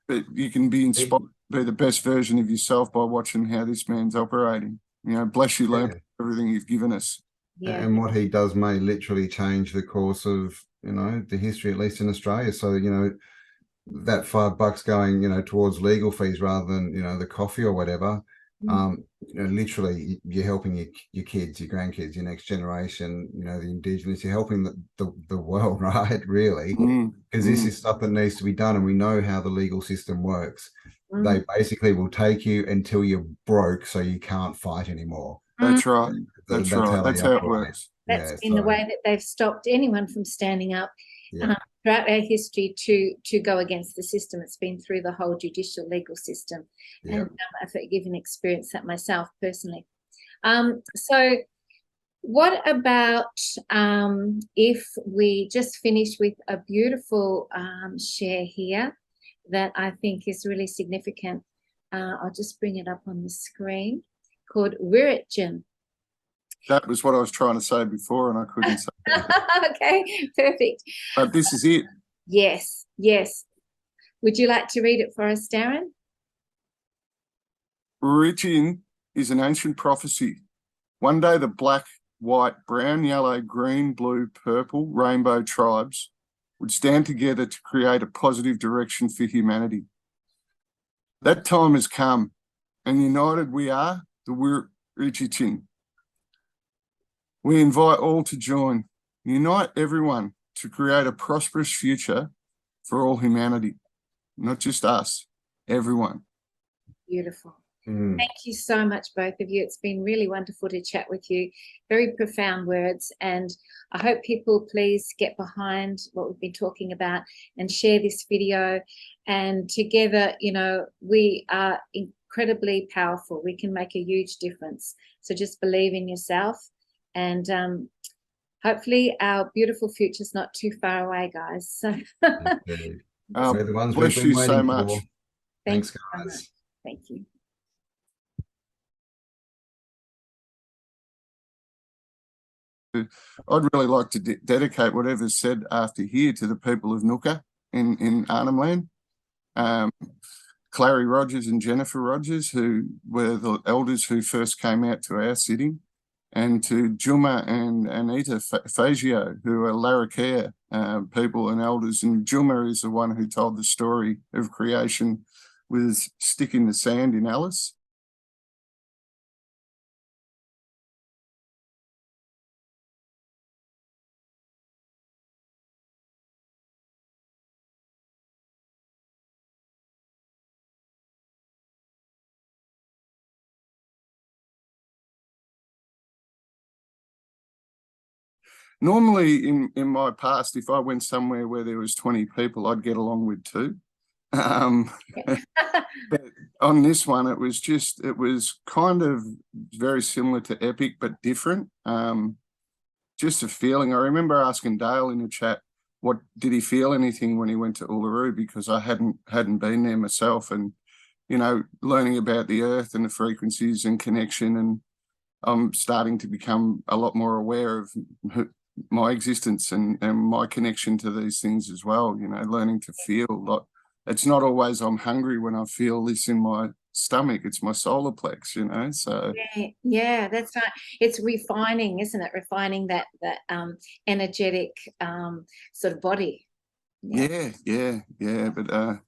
[SPEAKER 3] but you can be inspired to be the best version of yourself by watching how this man's operating. Bless you, Lurpna, for everything you've given us.
[SPEAKER 2] And what he does may literally change the course of, the history, at least in Australia. So, that $5 going, towards legal fees rather than, the coffee or whatever, Literally you're helping your kids, your grandkids, your next generation, the Indigenous, you're helping the world, right? Really, because this is stuff that needs to be done, and we know how the legal system works. They basically will take you until you're broke, so you can't fight anymore.
[SPEAKER 3] That's right. That's right. That's how it works.
[SPEAKER 1] That's been the way that they've stopped anyone from standing up throughout our history to go against the system. It's been through the whole judicial legal system, and I've given experience that myself personally. So what about if we just finish with a beautiful share here that I think is really significant. I'll just bring it up on the screen, called Wiritjin.
[SPEAKER 3] That was what I was trying to say before, and I couldn't say it.
[SPEAKER 1] Okay, perfect.
[SPEAKER 3] But this is it.
[SPEAKER 1] Yes, yes. Would you like to read it for us, Darren?
[SPEAKER 3] Wiritjin is an ancient prophecy. One day the black, white, brown, yellow, green, blue, purple, rainbow tribes would stand together to create a positive direction for humanity. That time has come, and united we are the Wiritjin. We invite all to join, unite everyone to create a prosperous future for all humanity, not just us, everyone.
[SPEAKER 1] Beautiful. Thank you so much, both of you. It's been really wonderful to chat with you. Very profound words, and I hope people please get behind what we've been talking about and share this video. And together, we are incredibly powerful. We can make a huge difference. So just believe in yourself, and hopefully our beautiful future's not too far away, guys. So
[SPEAKER 2] the ones
[SPEAKER 3] bless
[SPEAKER 2] we've been
[SPEAKER 3] you
[SPEAKER 2] waiting
[SPEAKER 3] so much.
[SPEAKER 2] for. Thanks, guys.
[SPEAKER 1] Thank you.
[SPEAKER 3] I'd really like to dedicate whatever's said after here to the people of Nooka in Arnhem Land. Clary Rogers and Jennifer Rogers, who were the elders who first came out to our sitting, and to Juma and Anita Fagio, who are Larrakia people and elders. And Juma is the one who told the story of creation with Stick in the Sand in Alice. Normally, in my past, if I went somewhere where there was 20 people, I'd get along with two. But on this one, it was kind of very similar to Epic, but different. Just a feeling. I remember asking Dale in the chat, what did he feel anything when he went to Uluru? Because I hadn't been there myself, and learning about the earth and the frequencies and connection, and I'm starting to become a lot more aware of my existence and my connection to these things as well, learning to feel like it's not always I'm hungry when I feel this in my stomach, it's my solar plex, so
[SPEAKER 1] yeah, that's right. It's refining, isn't it? Refining that energetic sort of body.
[SPEAKER 3] Yeah. But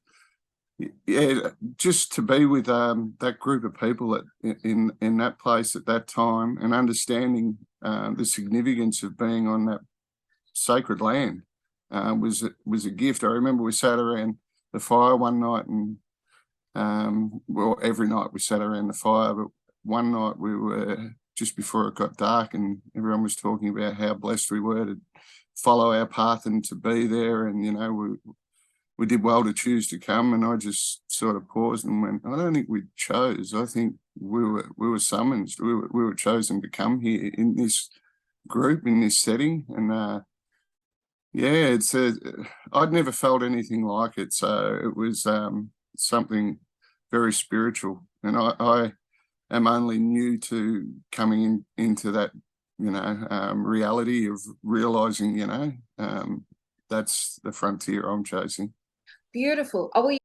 [SPEAKER 3] just to be with that group of people in that place at that time, and understanding the significance of being on that sacred land was a gift. I remember we sat around the fire one night, and well, every night we sat around the fire, but one night we were just before it got dark, and everyone was talking about how blessed we were to follow our path and to be there, and we did well to choose to come. And I just sort of paused and went, I don't think we chose. I think we were summoned. We were chosen to come here in this group, in this setting. And I'd never felt anything like it. So it was something very spiritual. And I am only new to coming into that, reality of realizing, that's the frontier I'm chasing.
[SPEAKER 1] Beautiful. Oh,